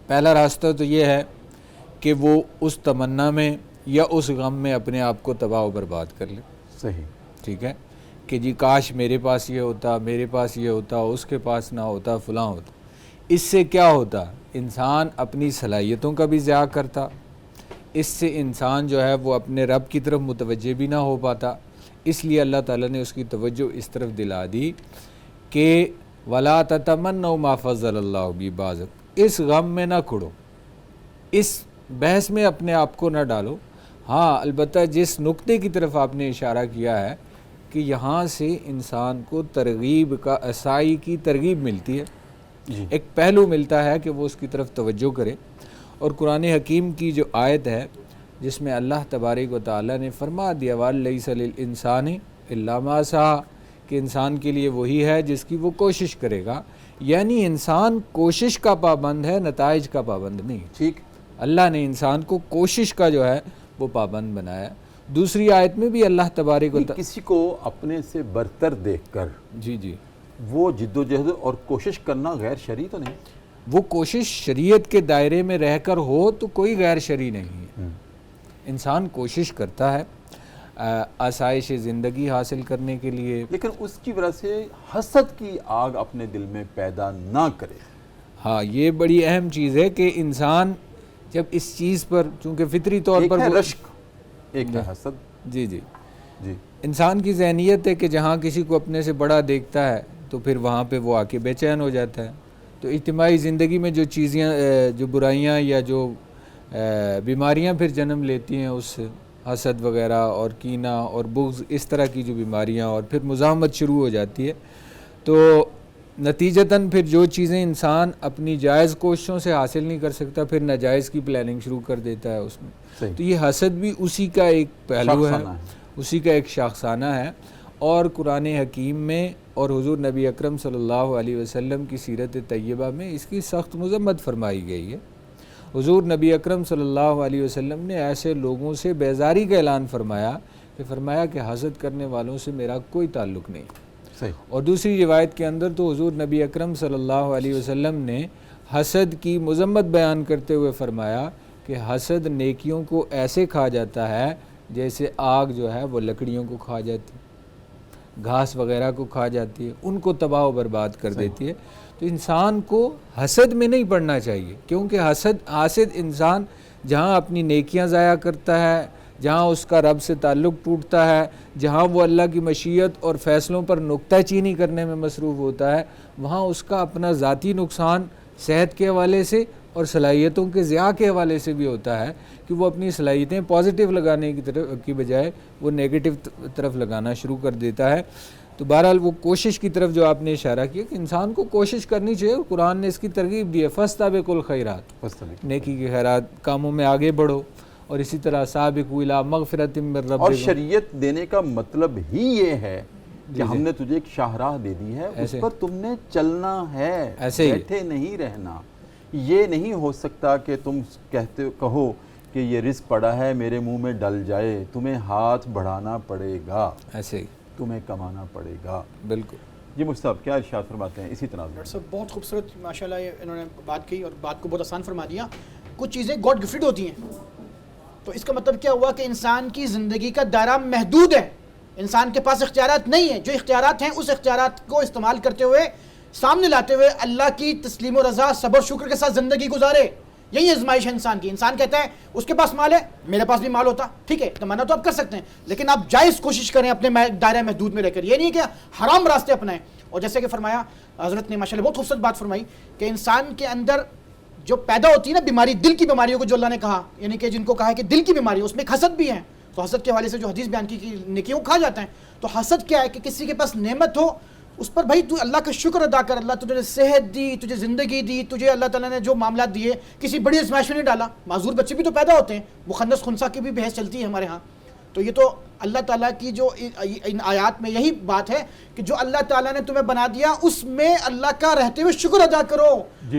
پہلا راستہ تو یہ ہے کہ وہ اس تمنا میں یا اس غم میں اپنے آپ کو تباہ و برباد کر لے. صحیح. ٹھیک ہے کہ جی کاش میرے پاس یہ ہوتا، میرے پاس یہ ہوتا، اس کے پاس نہ ہوتا، فلاں ہوتا. اس سے کیا ہوتا؟ انسان اپنی صلاحیتوں کا بھی ضیاع کرتا. اس سے انسان جو ہے وہ اپنے رب کی طرف متوجہ بھی نہ ہو پاتا. اس لیے اللہ تعالیٰ نے اس کی توجہ اس طرف دلا دی کہ وَلَا تَتَمَنَّوْا مَا فَضَّلَ اللَّهُ بِهِ بَعْضَكُمْ. اس غم میں نہ کھڑو، اس بحث میں اپنے آپ کو نہ ڈالو. ہاں، البتہ جس نقطے کی طرف آپ نے اشارہ کیا ہے کہ یہاں سے انسان کو ترغیب کا، عصائی کی ترغیب ملتی ہے. ایک پہلو ملتا ہے کہ وہ اس کی طرف توجہ کرے. اور قرآن حکیم کی جو آیت ہے جس میں اللہ تبارک و تعالیٰ نے فرما دیا وَلَيْسَ لِلْإِنسَانِ إِلَّا مَا سَعَىٰ، کہ انسان کے لیے وہی ہے جس کی وہ کوشش کرے گا. یعنی انسان کوشش کا پابند ہے، نتائج کا پابند نہیں. ٹھیک. اللہ نے انسان کو کوشش کا جو ہے وہ پابند بنایا. دوسری آیت میں بھی اللہ تبارک و تعالی کسی کو اپنے سے برتر دیکھ کر جی وہ جد و جہد اور کوشش کرنا غیر شرعی تو نہیں؟ وہ کوشش شریعت کے دائرے میں رہ کر ہو تو کوئی غیر شرعی نہیں ہے. انسان کوشش کرتا ہے آسائش زندگی حاصل کرنے کے لیے، لیکن اس کی وجہ سے حسد کی آگ اپنے دل میں پیدا نہ کرے. ہاں یہ بڑی اہم چیز ہے کہ انسان جب اس چیز پر، چونکہ فطری طور ایک پر ہے وہ رشک، ایک ہے حسد. جی انسان کی ذہنیت ہے کہ جہاں کسی کو اپنے سے بڑا دیکھتا ہے تو پھر وہاں پہ وہ آ کے بے چین ہو جاتا ہے. تو اجتماعی زندگی میں جو چیزیں، جو برائیاں یا جو بیماریاں پھر جنم لیتی ہیں، اس حسد وغیرہ اور کینہ اور بغض، اس طرح کی جو بیماریاں، اور پھر مزاحمت شروع ہو جاتی ہے. تو نتیجتاً پھر جو چیزیں انسان اپنی جائز کوششوں سے حاصل نہیں کر سکتا، پھر ناجائز کی پلاننگ شروع کر دیتا ہے اس میں. تو یہ حسد بھی اسی کا ایک پہلو ہے، اسی کا ایک شاخسانہ ہے. اور قرآن حکیم میں اور حضور نبی اکرم صلی اللہ علیہ وسلم کی سیرت طیبہ میں اس کی سخت مذمت فرمائی گئی ہے. حضور نبی اکرم صلی اللہ علیہ وسلم نے ایسے لوگوں سے بیزاری کا اعلان فرمایا کہ حسد کرنے والوں سے میرا کوئی تعلق نہیں. اور دوسری روایت کے اندر تو حضور نبی اکرم صلی اللہ علیہ وسلم نے حسد کی مذمت بیان کرتے ہوئے فرمایا کہ حسد نیکیوں کو ایسے کھا جاتا ہے جیسے آگ جو ہے وہ لکڑیوں کو کھا جاتی، گھاس وغیرہ کو کھا جاتی ہے، ان کو تباہ و برباد کر دیتی ہے. تو انسان کو حسد میں نہیں پڑنا چاہیے، کیونکہ حاسد انسان جہاں اپنی نیکیاں ضائع کرتا ہے، جہاں اس کا رب سے تعلق ٹوٹتا ہے، جہاں وہ اللہ کی مشیت اور فیصلوں پر نکتہ چینی کرنے میں مصروف ہوتا ہے، وہاں اس کا اپنا ذاتی نقصان صحت کے حوالے سے اور صلاحیتوں کے ضیاع کے حوالے سے بھی ہوتا ہے کہ وہ اپنی صلاحیتیں پازیٹیو لگانے کی بجائے وہ نیگیٹو طرف لگانا شروع کر دیتا ہے. تو بہرحال وہ کوشش کی طرف جو آپ نے اشارہ کیا کہ انسان کو کوشش کرنی چاہیے، اور قرآن نے اس کی ترغیب دی ہے، فاستبقوا الخیرات، نیکی کے خیرات کاموں میں آگے بڑھو. اور اسی طرح سابقوا الی مغفرۃ من ربکم، اور شریعت دینے کا مطلب ہی یہ ہے کہ ہم نے تجھے ایک شاہراہ دے دی ہے، اس پر تم نے چلنا ہے، بیٹھے نہیں رہنا. یہ نہیں ہو سکتا کہ تم کہو کہ یہ رزق پڑا ہے میرے منہ میں ڈل جائے. تمہیں ہاتھ بڑھانا پڑے گا، ایسے ہی تمہیں کمانا پڑے گا. بالکل. جی مجھ صاحب کیا ارشاد فرماتے ہیں اسی طرح؟ ڈاکٹر صاحب بہت خوبصورت ماشاءاللہ انہوں نے بات کی اور بات کو بہت آسان فرما دیا. کچھ چیزیں گاڈ گفٹڈ ہوتی ہیں، تو اس کا مطلب کیا ہوا کہ انسان کی زندگی کا دائرہ محدود ہے، انسان کے پاس اختیارات نہیں ہیں. جو اختیارات ہیں اس اختیارات کو استعمال کرتے ہوئے، سامنے لاتے ہوئے اللہ کی تسلیم و رضا، صبر شکر کے ساتھ زندگی گزارے. یہی آزمائش ہے انسان کی. انسان کہتا ہے اس کے پاس مال ہے، میرے پاس بھی مال ہوتا، ٹھیک ہے تمنا تو آپ کر سکتے ہیں، لیکن آپ جائز کوشش کریں اپنے دائرہ محدود میں رہ کر. یہ نہیں کہ حرام راستے اپنائیں. اور جیسے کہ فرمایا حضرت نے ماشاءاللہ بہت خوبصورت بات فرمائی کہ انسان کے اندر جو پیدا ہوتی ہے نا بیماری، دل کی بیماریوں کو جو اللہ نے کہا، یعنی کہ جن کو کہا ہے کہ دل کی بیماری، اس میں ایک حسد بھی ہے. تو حسد کے حوالے سے جو حدیث بیان کی کہ نیکیوں کھا جاتا ہے. تو حسد کیا ہے کہ کسی کے پاس نعمت ہو، اس پر بھائی تو اللہ کا شکر ادا کر. اللہ تجھے صحت دی، تجھے زندگی دی، تجھے اللہ تعالیٰ نے جو معاملات دیے کسی بڑی آزمائش میں نہیں ڈالا. معذور بچے بھی تو پیدا ہوتے ہیں، مخنث خنثی کی بھی بحث چلتی ہے ہمارے ہاں. تو یہ تو اللہ تعالیٰ کی جو ان آیات میں یہی بات ہے کہ جو اللہ تعالیٰ نے تمہیں بنا دیا اس میں اللہ کا رہتے ہوئے شکر ادا کرو.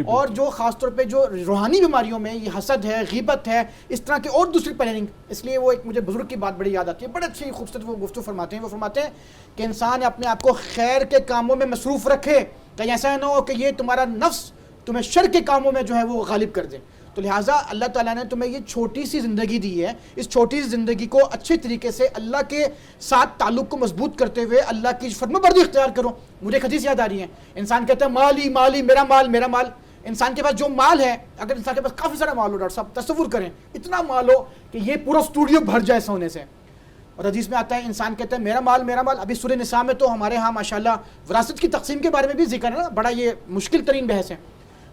اور جو خاص طور پہ جو روحانی بیماریوں میں یہ حسد ہے، غیبت ہے، اس طرح کی اور دوسری پلاننگ، اس لیے وہ ایک مجھے بزرگ کی بات بڑی یاد آتی ہے، بڑے اچھی خوبصورت وہ گفتگو فرماتے ہیں. وہ فرماتے ہیں کہ انسان اپنے آپ کو خیر کے کاموں میں مصروف رکھے، کہیں ایسا نہ ہو کہ یہ تمہارا نفس تمہیں شر کے کاموں میں جو ہے وہ غالب کر دے. تو لہٰذا اللہ تعالیٰ نے تمہیں یہ چھوٹی سی زندگی دی ہے، اس چھوٹی سی زندگی کو اچھے طریقے سے اللہ کے ساتھ تعلق کو مضبوط کرتے ہوئے اللہ کی فرما برداری اختیار کرو. مجھے ایک حدیث یاد آ رہی ہے، انسان کہتا ہے مالی مالی، میرا مال میرا مال. انسان کے پاس جو مال ہے، اگر انسان کے پاس کافی سارا مال ہو، ڈاکٹر صاحب تصور کریں اتنا مال ہو کہ یہ پورا اسٹوڈیو بھر جائے سونے سے. اور حدیث میں آتا ہے انسان کہتا ہے میرا مال میرا مال. ابھی سورہ نساء میں تو ہمارے ہاں ماشاءاللہ وراثت کی تقسیم کے بارے میں بھی ذکر ہے نا، بڑا یہ مشکل ترین بحث ہے.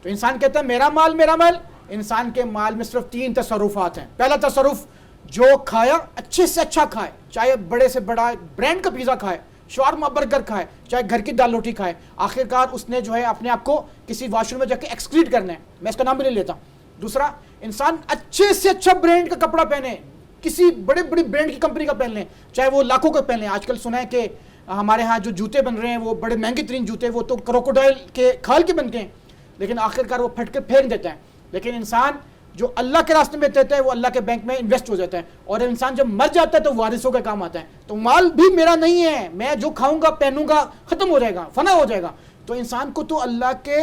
تو انسان کہتا ہے میرا مال میرا مال. انسان کے مال میں صرف 3 تصرفات ہیں. پہلا تصرف، جو کھایا اچھے سے اچھا کھائے، چاہے بڑے سے بڑا برانڈ کا پیزا کھائے، شاورما برگر کھائے، چاہے گھر کی دال روٹی کھائے، آخر کار اس نے جو ہے اپنے آپ کو کسی واش روم میں جا کے ایکسکریٹ کرنا ہے، میں اس کا نام بھی نہیں لیتا. دوسرا، انسان اچھے سے اچھا برانڈ کا کپڑا پہنے، کسی بڑے بڑی برانڈ کی کمپنی کا پہن لیں، چاہے وہ لاکھوں کا پہن لیں. آج کل سنا ہے کہ ہمارے ہاں جو جوتے بن رہے ہیں وہ بڑے مہنگے ترین جوتے، وہ تو کروکوڈائل کے کھال کے بنتے ہیں، لیکن آخر کار وہ پھٹ کے پھینک دیتا ہے. لیکن انسان جو اللہ کے راستے میں دیتا ہے وہ اللہ کے بینک میں انویسٹ ہو جاتا ہے، اور انسان جب مر جاتا ہے تو وارثوں کا کام آتا ہے. تو مال بھی میرا نہیں ہے، میں جو کھاؤں گا پہنوں گا ختم ہو جائے گا، فنا ہو جائے گا. تو انسان کو تو اللہ کے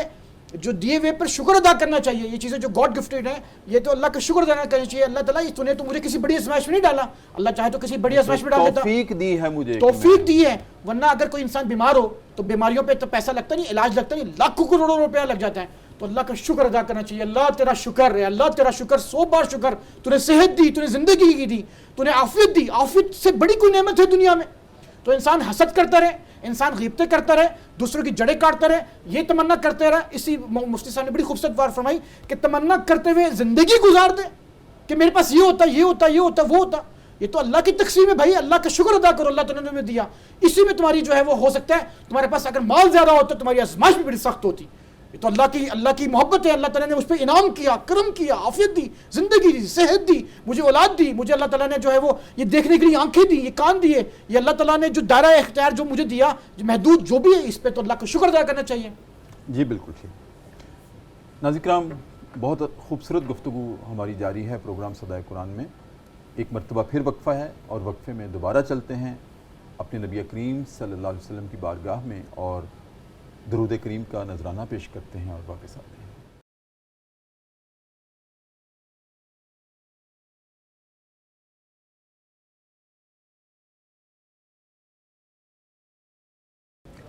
جو دیے ہوئے پر شکر ادا کرنا چاہیے. یہ چیزیں جو گاڈ گفٹیڈ ہیں یہ تو اللہ کا شکر ادا کرنا چاہیے. اللہ تعالیٰ تو نے تو مجھے کسی بڑی آزمائش میں نہیں ڈالا، اللہ چاہے تو کسی بڑی آزمائش میں ڈال دیتا. توفیق دی ہے مجھے، توفیق دی ہے. ورنہ اگر کوئی انسان بیمار ہو تو بیماریوں پہ تو پیسہ لگتا نہیں، علاج لگتا نہیں، لاکھوں کروڑوں روپیہ لگ جاتا ہے. تو اللہ کا شکر ادا کرنا چاہیے. اللہ تیرا شکر ہے، اللہ تیرا شکر، 100 بار شکر. تو نے صحت دی، تو نے زندگی کی دی، تو نے عافیت دی. عافیت سے بڑی کوئی نعمت ہے دنیا میں. تو انسان حسد کرتا رہے، انسان غیبتیں کرتا رہے، دوسروں کی جڑیں کاٹتا رہے، یہ تمنا کرتے رہے. اسی مفتی صاحب نے بڑی خوبصورت بات فرمائی کہ تمنا کرتے ہوئے زندگی گزار دے کہ میرے پاس یہ ہوتا، یہ ہوتا، یہ ہوتا، وہ ہوتا. یہ تو اللہ کی تقسیم ہے بھائی. اللہ کا شکر ادا کرو، اللہ تعالیٰ نے دیا. اسی میں تمہاری جو ہے وہ ہو سکتا ہے. تمہارے پاس اگر مال زیادہ ہوتا تو تمہاری آزمائش بھی بڑی سخت ہوتی. یہ تو اللہ کی محبت ہے. اللہ تعالیٰ نے اس پہ انعام کیا، کرم کیا، عافیت دی، زندگی دی، صحت دی، مجھے اولاد دی. مجھے اللہ تعالیٰ نے جو ہے وہ یہ دیکھنے کے لیے آنکھیں دی، یہ کان دیے. یہ اللہ تعالیٰ نے جو دائرہ اختیار جو مجھے دیا، جو محدود جو بھی ہے، اس پہ تو اللہ کا شکر ادا کرنا چاہیے. جی بالکل ٹھیک. ناظرین کرام، بہت خوبصورت گفتگو ہماری جاری ہے پروگرام صدائے قرآن میں. ایک مرتبہ پھر وقفہ ہے، اور وقفے میں دوبارہ چلتے ہیں اپنے نبی کریم صلی اللہ علیہ وسلم کی بارگاہ میں اور درود کریم کا نذرانہ پیش کرتے ہیں اور واپس آتے ہیں.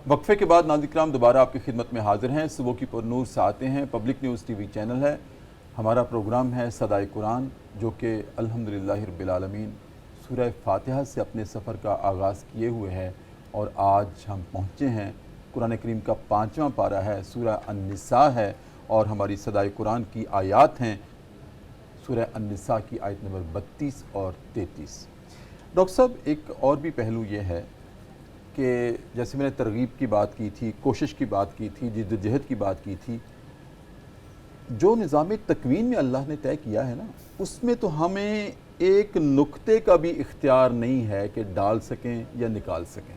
وقفے کے بعد ناظرین کرام دوبارہ آپ کی خدمت میں حاضر ہیں. صبح کی پر نور سے آتے ہیں، public news T V channel ہے. ہمارا پروگرام ہے صدائے قرآن، جو کہ الحمدللہ رب العالمین سورہ فاتحہ سے اپنے سفر کا آغاز کیے ہوئے ہے. اور آج ہم پہنچے ہیں، قرآن کریم کا 5واں پارہ ہے، سورہ النساء ہے، اور ہماری صدائے قرآن کی آیات ہیں سورہ النساء کی آیت نمبر 32 اور 33. ڈاکٹر صاحب، ایک اور بھی پہلو یہ ہے کہ جیسے میں نے ترغیب کی بات کی تھی، کوشش کی بات کی تھی، جد و جہد کی بات کی تھی، جو نظام تکوین میں اللہ نے طے کیا ہے نا، اس میں تو ہمیں ایک نقطے کا بھی اختیار نہیں ہے کہ ڈال سکیں یا نکال سکیں.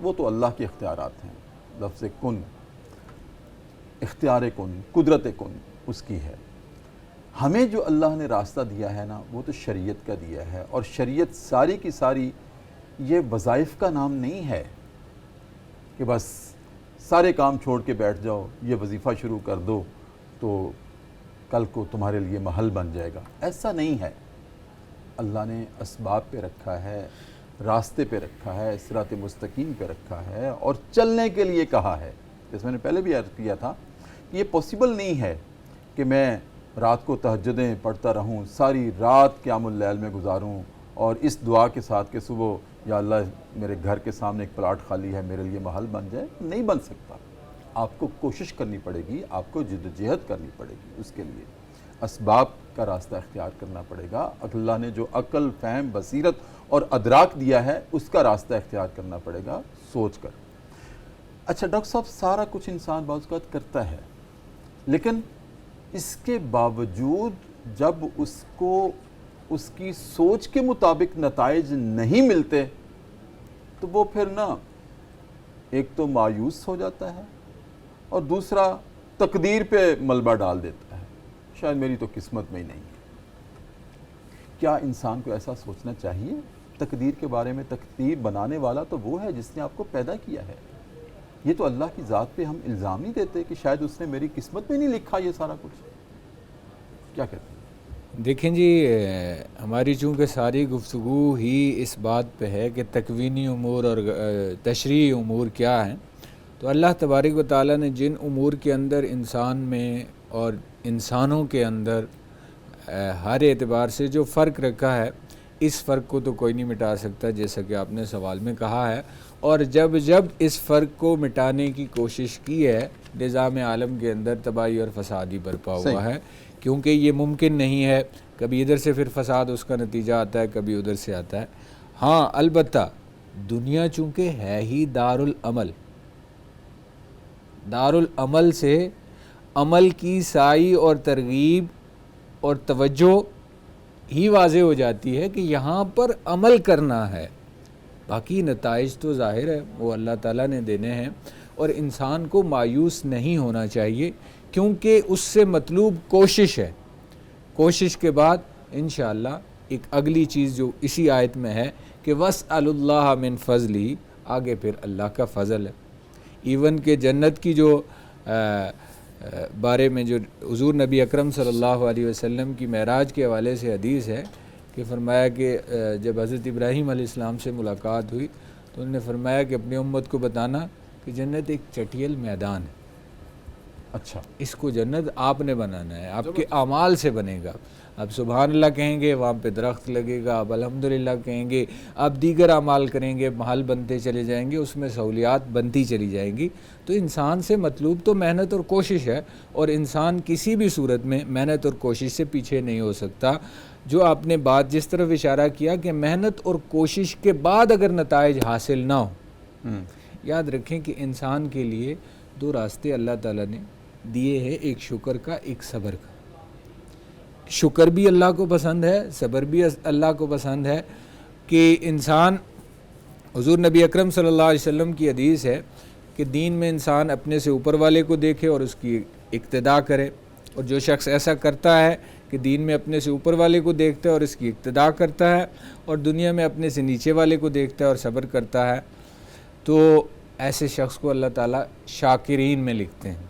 وہ تو اللہ کے اختیارات ہیں. لفظ کن، اختیار کن، قدرت کن اس کی ہے. ہمیں جو اللہ نے راستہ دیا ہے نا، وہ تو شریعت کا دیا ہے. اور شریعت ساری کی ساری یہ وظائف کا نام نہیں ہے کہ بس سارے کام چھوڑ کے بیٹھ جاؤ، یہ وظیفہ شروع کر دو تو کل کو تمہارے لیے محل بن جائے گا. ایسا نہیں ہے. اللہ نے اسباب پہ رکھا ہے، راستے پہ رکھا ہے، صراط مستقیم پہ رکھا ہے، اور چلنے کے لیے کہا ہے. جیسے میں نے پہلے بھی عرض کیا تھا کہ یہ پاسبل نہیں ہے کہ میں رات کو تہجدیں پڑھتا رہوں، ساری رات قیام اللیل میں گزاروں، اور اس دعا کے ساتھ کہ صبح یا اللہ میرے گھر کے سامنے ایک پلاٹ خالی ہے، میرے لیے محل بن جائے. نہیں بن سکتا. آپ کو کوشش کرنی پڑے گی، آپ کو جد و جہد کرنی پڑے گی. اس کے لیے اسباب کا راستہ اختیار کرنا پڑے گا. اللہ نے جو عقل، فہم، بصیرت اور ادراک دیا ہے اس کا راستہ اختیار کرنا پڑے گا سوچ کر. اچھا ڈاکٹر صاحب، سارا کچھ انسان بعض اوقات کرتا ہے، لیکن اس کے باوجود جب اس کو اس کی سوچ کے مطابق نتائج نہیں ملتے تو وہ پھر نا ایک تو مایوس ہو جاتا ہے، اور دوسرا تقدیر پہ ملبہ ڈال دیتا ہے، شاید میری تو قسمت میں ہی نہیں ہے. کیا انسان کو ایسا سوچنا چاہیے؟ تقدیر کے بارے میں تقدیر بنانے والا تو وہ ہے جس نے آپ کو پیدا کیا ہے. یہ تو اللہ کی ذات پہ ہم الزام نہیں دیتے کہ شاید اس نے میری قسمت میں نہیں لکھا یہ سارا کچھ. کیا کہتے ہیں؟ دیکھیں جی، ہماری چونکہ ساری گفتگو ہی اس بات پہ ہے کہ تکوینی امور اور تشریعی امور کیا ہیں، تو اللہ تبارک و تعالیٰ نے جن امور کے اندر انسان میں اور انسانوں کے اندر ہر اعتبار سے جو فرق رکھا ہے، اس فرق کو تو کوئی نہیں مٹا سکتا، جیسا کہ آپ نے سوال میں کہا ہے. اور جب اس فرق کو مٹانے کی کوشش کی ہے، نظام عالم کے اندر تباہی اور فساد ہی برپا ہوا ہے، کیونکہ یہ ممکن نہیں ہے. کبھی ادھر سے پھر فساد اس کا نتیجہ آتا ہے، کبھی ادھر سے آتا ہے. ہاں البتہ دنیا چونکہ ہے ہی دار العمل سے عمل کی سعی اور ترغیب اور توجہ ہی واضح ہو جاتی ہے کہ یہاں پر عمل کرنا ہے. باقی نتائج تو ظاہر ہے وہ اللہ تعالیٰ نے دینے ہیں، اور انسان کو مایوس نہیں ہونا چاہیے، کیونکہ اس سے مطلوب کوشش ہے۔ کوشش کے بعد انشاءاللہ ایک اگلی چیز جو اسی آیت میں ہے کہ وَاسْأَلُ اللَّهَ مِن فَضْلِهِ، آگے پھر اللہ کا فضل ہے۔ ایون کہ جنت کی جو بارے میں جو حضور نبی اکرم صلی اللہ علیہ وسلم کی معراج کے حوالے سے حدیث ہے کہ فرمایا کہ جب حضرت ابراہیم علیہ السلام سے ملاقات ہوئی تو انہوں نے فرمایا کہ اپنی امت کو بتانا کہ جنت ایک چٹیل میدان ہے، اچھا، اس کو جنت آپ نے بنانا ہے، آپ کے اعمال سے بنے گا۔ آپ سبحان اللہ کہیں گے، وہاں پہ درخت لگے گا، آپ الحمدللہ کہیں گے، آپ دیگر اعمال کریں گے، محل بنتے چلے جائیں گے، اس میں سہولیات بنتی چلی جائیں گی۔ تو انسان سے مطلوب تو محنت اور کوشش ہے، اور انسان کسی بھی صورت میں محنت اور کوشش سے پیچھے نہیں ہو سکتا۔ جو آپ نے بات جس طرف اشارہ کیا کہ محنت اور کوشش کے بعد اگر نتائج حاصل نہ ہوں، یاد رکھیں کہ انسان کے لیے دو راستے اللہ تعالیٰ نے دیے ہیں، ایک شکر کا، ایک صبر کا۔ شکر بھی اللہ کو پسند ہے، صبر بھی اللہ کو پسند ہے، کہ انسان، حضور نبی اکرم صلی اللہ علیہ وسلم کی حدیث ہے کہ دین میں انسان اپنے سے اوپر والے کو دیکھے اور اس کی اقتداء کرے، اور جو شخص ایسا کرتا ہے کہ دین میں اپنے سے اوپر والے کو دیکھتا ہے اور اس کی اقتداء کرتا ہے، اور دنیا میں اپنے سے نیچے والے کو دیکھتا ہے اور صبر کرتا ہے، تو ایسے شخص کو اللہ تعالیٰ شاکرین میں لکھتے ہیں،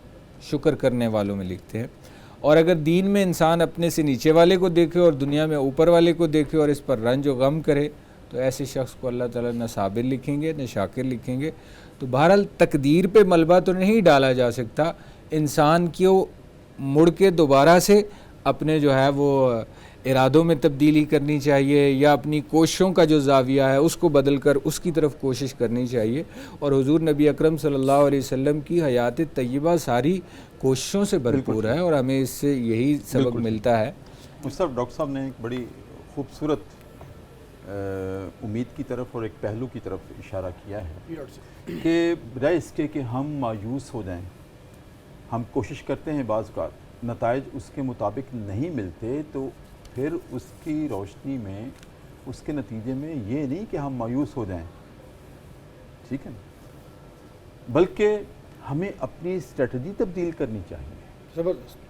شکر کرنے والوں میں لکھتے ہیں۔ اور اگر دین میں انسان اپنے سے نیچے والے کو دیکھے اور دنیا میں اوپر والے کو دیکھے اور اس پر رنج و غم کرے، تو ایسے شخص کو اللہ تعالیٰ نہ صابر لکھیں گے نہ شاکر لکھیں گے۔ تو بہرحال تقدیر پہ ملبہ تو نہیں ڈالا جا سکتا، انسان کو مڑ کے دوبارہ سے اپنے جو ہے وہ ارادوں میں تبدیلی کرنی چاہیے، یا اپنی کوششوں کا جو زاویہ ہے اس کو بدل کر اس کی طرف کوشش کرنی چاہیے۔ اور حضور نبی اکرم صلی اللہ علیہ وسلم کی حیات طیبہ ساری کوششوں سے بھرپور ہے، اور ہمیں اس سے یہی سبق ملتا ہے۔ مصطفیٰ ڈاکٹر صاحب نے ایک بڑی خوبصورت امید کی طرف اور ایک پہلو کی طرف اشارہ کیا ہے کہ بجائے اس کے کہ ہم مایوس ہو جائیں، ہم کوشش کرتے ہیں، بعض اوقات نتائج اس کے مطابق نہیں ملتے، تو پھر اس کی روشنی میں، اس کے نتیجے میں یہ نہیں کہ ہم مایوس ہو جائیں، ٹھیک ہے نا، بلکہ ہمیں اپنی اسٹریٹجی تبدیل کرنی چاہیے۔ زبردست۔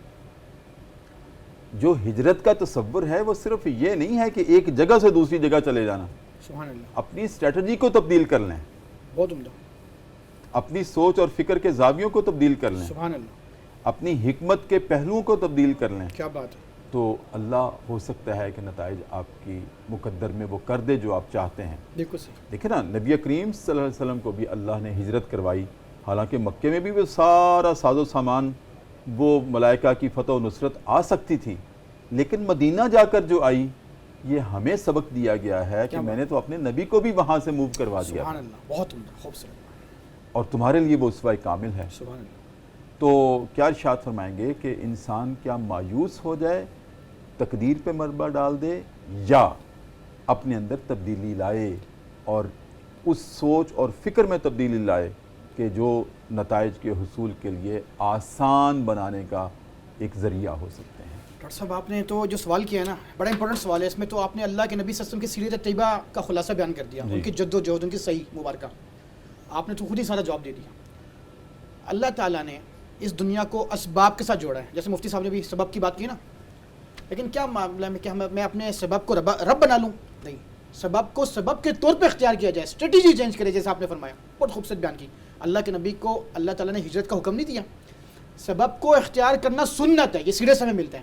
جو ہجرت کا تصور ہے وہ صرف یہ نہیں ہے کہ ایک جگہ سے دوسری جگہ چلے جانا، سبحان اللہ، اپنی اسٹریٹجی کو تبدیل کر لیں، بہت عمدہ، اپنی سوچ اور فکر کے زاویوں کو تبدیل کر لیں، سبحان اللہ، اپنی حکمت کے پہلوؤں کو تبدیل کر لیں، کیا بات ہے۔ تو اللہ ہو سکتا ہے کہ نتائج آپ کی مقدر میں وہ کر دے جو آپ چاہتے ہیں۔ بالکل صحیح۔ دیکھیں نا، نبی کریم صلی اللہ علیہ وسلم کو بھی اللہ نے ہجرت کروائی، حالانکہ مکے میں بھی وہ سارا ساز و سامان، وہ ملائکہ کی فتح و نصرت آ سکتی تھی، لیکن مدینہ جا کر جو آئی، یہ ہمیں سبق دیا گیا ہے کہ میں نے تو اپنے نبی کو بھی وہاں سے موو کروا دیا، سبحان اللہ، بہت عمدہ، خوبصورت، اور تمہارے لیے وہ اسوہ کامل ہے۔ سبحان اللہ۔ تو کیا ارشاد فرمائیں گے کہ انسان کیا مایوس ہو جائے، تقدیر پہ مربع ڈال دے، یا اپنے اندر تبدیلی لائے اور اس سوچ اور فکر میں تبدیلی لائے کہ جو نتائج کے حصول کے لیے آسان بنانے کا ایک ذریعہ ہو سکتے ہیں؟ ڈاکٹر صاحب، آپ نے تو جو سوال کیا ہے نا، بڑا امپورٹنٹ سوال ہے، اس میں تو آپ نے اللہ کے نبی صلی اللہ علیہ وسلم کی سیرت طیبہ کا خلاصہ بیان کر دیا، ان کی جد و جہد، ان کی صحیح مبارکہ، آپ نے تو خود ہی سارا جواب دے دیا۔ اللہ تعالیٰ نے اس دنیا کو اسباب کے ساتھ جوڑا ہے، جیسے مفتی صاحب نے بھی سبب کی بات کی نا، لیکن کیا معاملہ میں کہ میں اپنے سبب کو رب بنا لوں؟ نہیں، سبب کو سبب کے طور پہ اختیار کیا جائے، اسٹریٹجی چینج کرے، جیسے آپ نے فرمایا، بہت خوبصورت بیان کی۔ اللہ کے نبی کو اللہ تعالیٰ نے ہجرت کا حکم نہیں دیا، سبب کو اختیار کرنا سنت ہے، یہ سیرت سے ہمیں ملتا ہے،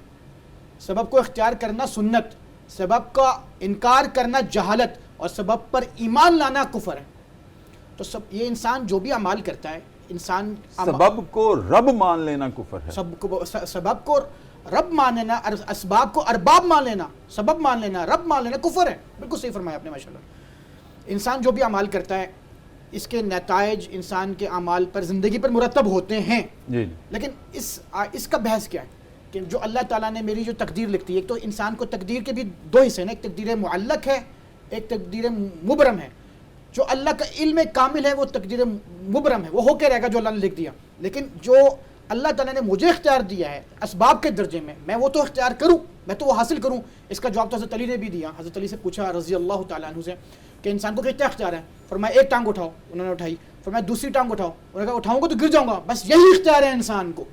سبب کو اختیار کرنا سنت، سبب کا انکار کرنا جہالت، اور سبب پر ایمان لانا کفر ہے۔ تو یہ انسان جو بھی اعمال کرتا ہے، انسان سبب کو رب مان لینا کفر ہے، سبب کو رب مان لینا، اسباب کو ارباب مان لینا، سبب مان لینا، رب مان لینا کفر ہے۔ بالکل صحیح فرمایا آپ نے، ماشاءاللہ۔ انسان جو بھی اعمال کرتا ہے، اس کے نتائج انسان کے اعمال پر، زندگی پر مرتب ہوتے ہیں، لیکن اس کا بحث کیا ہے کہ جو اللہ تعالیٰ نے میری جو تقدیر لکھتی ہے، ایک تو انسان کو تقدیر کے بھی دو حصے ہیں، ایک تقدیر معلق ہے، ایک تقدیر مبرم ہے۔ جو اللہ کا علم کامل ہے وہ تقدیر مبرم ہے، وہ ہو کے رہے گا جو اللہ نے لکھ دیا، لیکن جو اللہ تعالیٰ نے مجھے اختیار دیا ہے اسباب کے درجے میں وہ تو اختیار کروں، میں تو وہ حاصل کروں. اس کا جواب تو حضرت علی نے بھی دیا. حضرت علی سے پوچھا رضی اللہ تعالیٰ عنہ سے کہ انسان کو کتنا اختیار ہے؟ فرمایا ایک ٹانگ اٹھاؤ، انہوں نے اٹھائی. فرمایا دوسری ٹانگ اٹھاؤ، انہوں نے کہا اٹھاؤں گا تو گر جاؤں گا. بس یہی اختیار ہے انسان کو.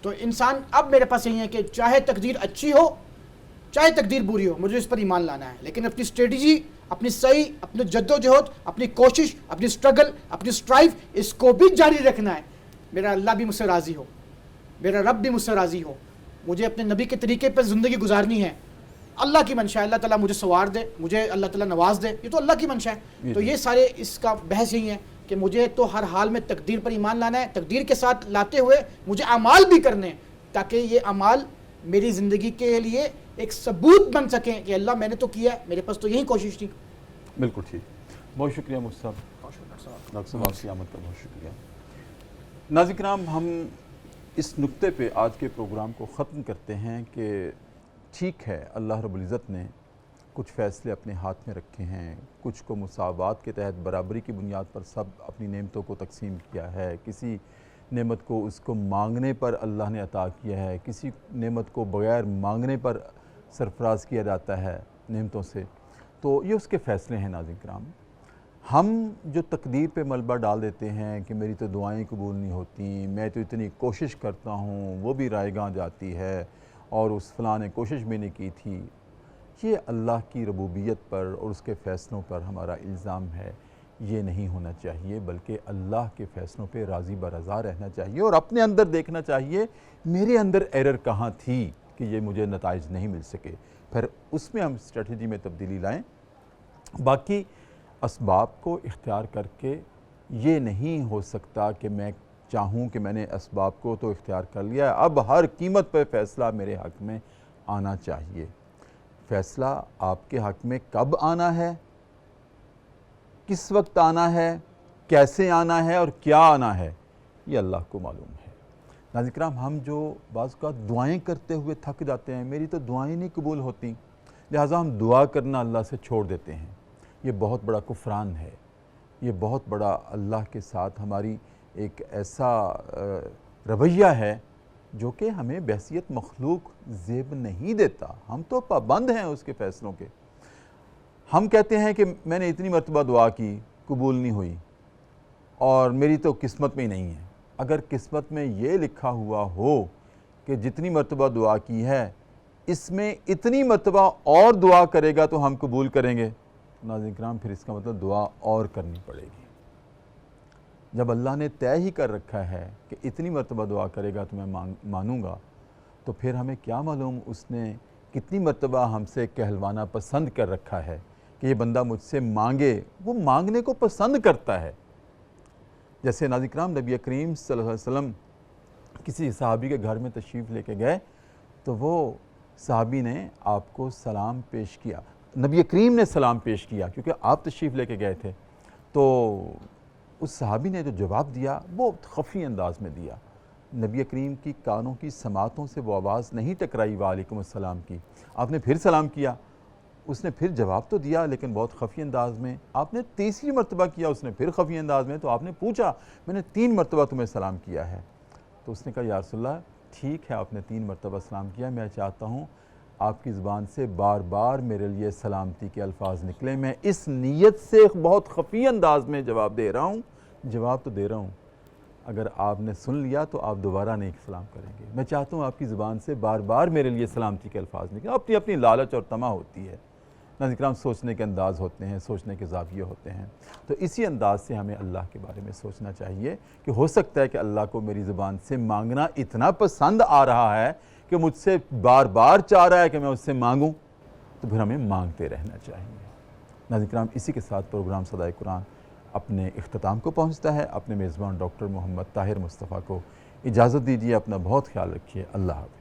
تو انسان اب میرے پاس یہی ہے کہ چاہے تقدیر اچھی ہو چاہے تقدیر بری ہو، مجھے اس پر ایمان لانا ہے، لیکن اپنی اسٹریٹجی، اپنی صحیح، اپنی جد و جہد، اپنی کوشش، اپنی اسٹرگل، اپنی اسٹرائیو، اس کو بھی جاری رکھنا ہے. میرا اللہ بھی مجھ سے راضی ہو، میرا رب بھی مجھ سے راضی ہو، مجھے اپنے نبی کے طریقے پر زندگی گزارنی ہے. اللہ کی منشا ہے، اللہ تعالیٰ مجھے سوار دے، مجھے اللہ تعالیٰ نواز دے، یہ تو اللہ کی منشا ہے. تو یہ سارے اس کا بحث یہی ہے کہ مجھے تو ہر حال میں تقدیر پر ایمان لانا ہے، تقدیر کے ساتھ لاتے ہوئے مجھے اعمال بھی کرنے ہیں تاکہ یہ اعمال میری زندگی کے لیے ایک ثبوت بن سکیں کہ اللہ میں نے تو کیا ہے، میرے پاس تو یہی کوشش تھی. بالکل ٹھیک. بہت شکریہ مصطفیٰ ڈاکٹر صاحب، آپ کی آمد کا بہت شکریہ. ناظرین کرام، ہم اس نقطے پہ آج کے پروگرام کو ختم کرتے ہیں کہ ٹھیک ہے اللہ رب العزت نے کچھ فیصلے اپنے ہاتھ میں رکھے ہیں، کچھ کو مساوات کے تحت برابری کی بنیاد پر سب اپنی نعمتوں کو تقسیم کیا ہے. کسی نعمت کو اس کو مانگنے پر اللہ نے عطا کیا ہے، کسی نعمت کو بغیر مانگنے پر سرفراز کیا جاتا ہے نعمتوں سے. تو یہ اس کے فیصلے ہیں. ناظرین کرام، ہم جو تقدیر پہ ملبہ ڈال دیتے ہیں کہ میری تو دعائیں قبول نہیں ہوتیں، میں تو اتنی کوشش کرتا ہوں وہ بھی رائے گاں جاتی ہے اور اس فلاں نے کوشش بھی نہیں کی تھی، یہ اللہ کی ربوبیت پر اور اس کے فیصلوں پر ہمارا الزام ہے. یہ نہیں ہونا چاہیے، بلکہ اللہ کے فیصلوں پہ راضی برضا رہنا چاہیے اور اپنے اندر دیکھنا چاہیے میرے اندر ایرر کہاں تھی کہ یہ مجھے نتائج نہیں مل سکے، پھر اس میں ہم اسٹریٹجی میں تبدیلی لائیں. باقی اسباب کو اختیار کر کے یہ نہیں ہو سکتا کہ میں چاہوں کہ میں نے اسباب کو تو اختیار کر لیا ہے، اب ہر قیمت پہ فیصلہ میرے حق میں آنا چاہیے. فیصلہ آپ کے حق میں کب آنا ہے، کس وقت آنا ہے، کیسے آنا ہے اور کیا آنا ہے، یہ اللہ کو معلوم ہے. ناظرین کرام، ہم جو بعض اوقات دعائیں کرتے ہوئے تھک جاتے ہیں، میری تو دعائیں نہیں قبول ہوتی، لہٰذا ہم دعا کرنا اللہ سے چھوڑ دیتے ہیں. یہ بہت بڑا کفران ہے، یہ بہت بڑا اللہ کے ساتھ ہماری ایک ایسا رویہ ہے جو کہ ہمیں بحیثیت مخلوق زیب نہیں دیتا. ہم تو پابند ہیں اس کے فیصلوں کے. ہم کہتے ہیں کہ میں نے اتنی مرتبہ دعا کی، قبول نہیں ہوئی اور میری تو قسمت میں ہی نہیں ہے. اگر قسمت میں یہ لکھا ہوا ہو کہ جتنی مرتبہ دعا کی ہے اس میں اتنی مرتبہ اور دعا کرے گا تو ہم قبول کریں گے، ناظرین کرام پھر اس کا مطلب دعا اور کرنی پڑے گی. جب اللہ نے طے ہی کر رکھا ہے کہ اتنی مرتبہ دعا کرے گا تو میں مانوں گا، تو پھر ہمیں کیا معلوم اس نے کتنی مرتبہ ہم سے کہلوانا پسند کر رکھا ہے کہ یہ بندہ مجھ سے مانگے. وہ مانگنے کو پسند کرتا ہے. جیسے ناظرین کرام، نبی کریم صلی اللہ علیہ وسلم کسی صحابی کے گھر میں تشریف لے کے گئے تو وہ صحابی نے آپ کو سلام پیش کیا، نبی کریم نے سلام پیش کیا کیونکہ آپ تشریف لے کے گئے تھے. تو اس صحابی نے جو جواب دیا وہ خفی انداز میں دیا. نبی کریم کی کانوں کی سماعتوں سے وہ آواز نہیں ٹکرائی وعلیکم السلام کی. آپ نے پھر سلام کیا، اس نے پھر جواب تو دیا لیکن بہت خفی انداز میں. آپ نے تیسری مرتبہ کیا، اس نے پھر خفی انداز میں. تو آپ نے پوچھا میں نے 3 مرتبہ تمہیں سلام کیا ہے. تو اس نے کہا یا رسول اللہ ٹھیک ہے آپ نے 3 مرتبہ سلام کیا، میں چاہتا ہوں آپ کی زبان سے بار بار میرے لیے سلامتی کے الفاظ نکلیں. میں اس نیت سے بہت خفی انداز میں جواب دے رہا ہوں، جواب تو دے رہا ہوں، اگر آپ نے سن لیا تو آپ دوبارہ نہیں سلام کریں گے. میں چاہتا ہوں آپ کی زبان سے بار بار میرے لیے سلامتی کے الفاظ نکلیں. اپنی اپنی لالچ اور طمع ہوتی ہے. ناظرین کرام، سوچنے کے انداز ہوتے ہیں، سوچنے کے زاویے ہوتے ہیں. تو اسی انداز سے ہمیں اللہ کے بارے میں سوچنا چاہیے کہ ہو سکتا ہے کہ اللہ کو میری زبان سے مانگنا اتنا پسند آ رہا ہے کہ مجھ سے بار بار چاہ رہا ہے کہ میں اس سے مانگوں، تو پھر ہمیں مانگتے رہنا چاہیے. ناظرین کرام، اسی کے ساتھ پروگرام صدائے قرآن اپنے اختتام کو پہنچتا ہے. اپنے میزبان ڈاکٹر محمد طاہر مصطفیٰ کو اجازت دیجیے. اپنا بہت خیال رکھیے. اللہ حافظ.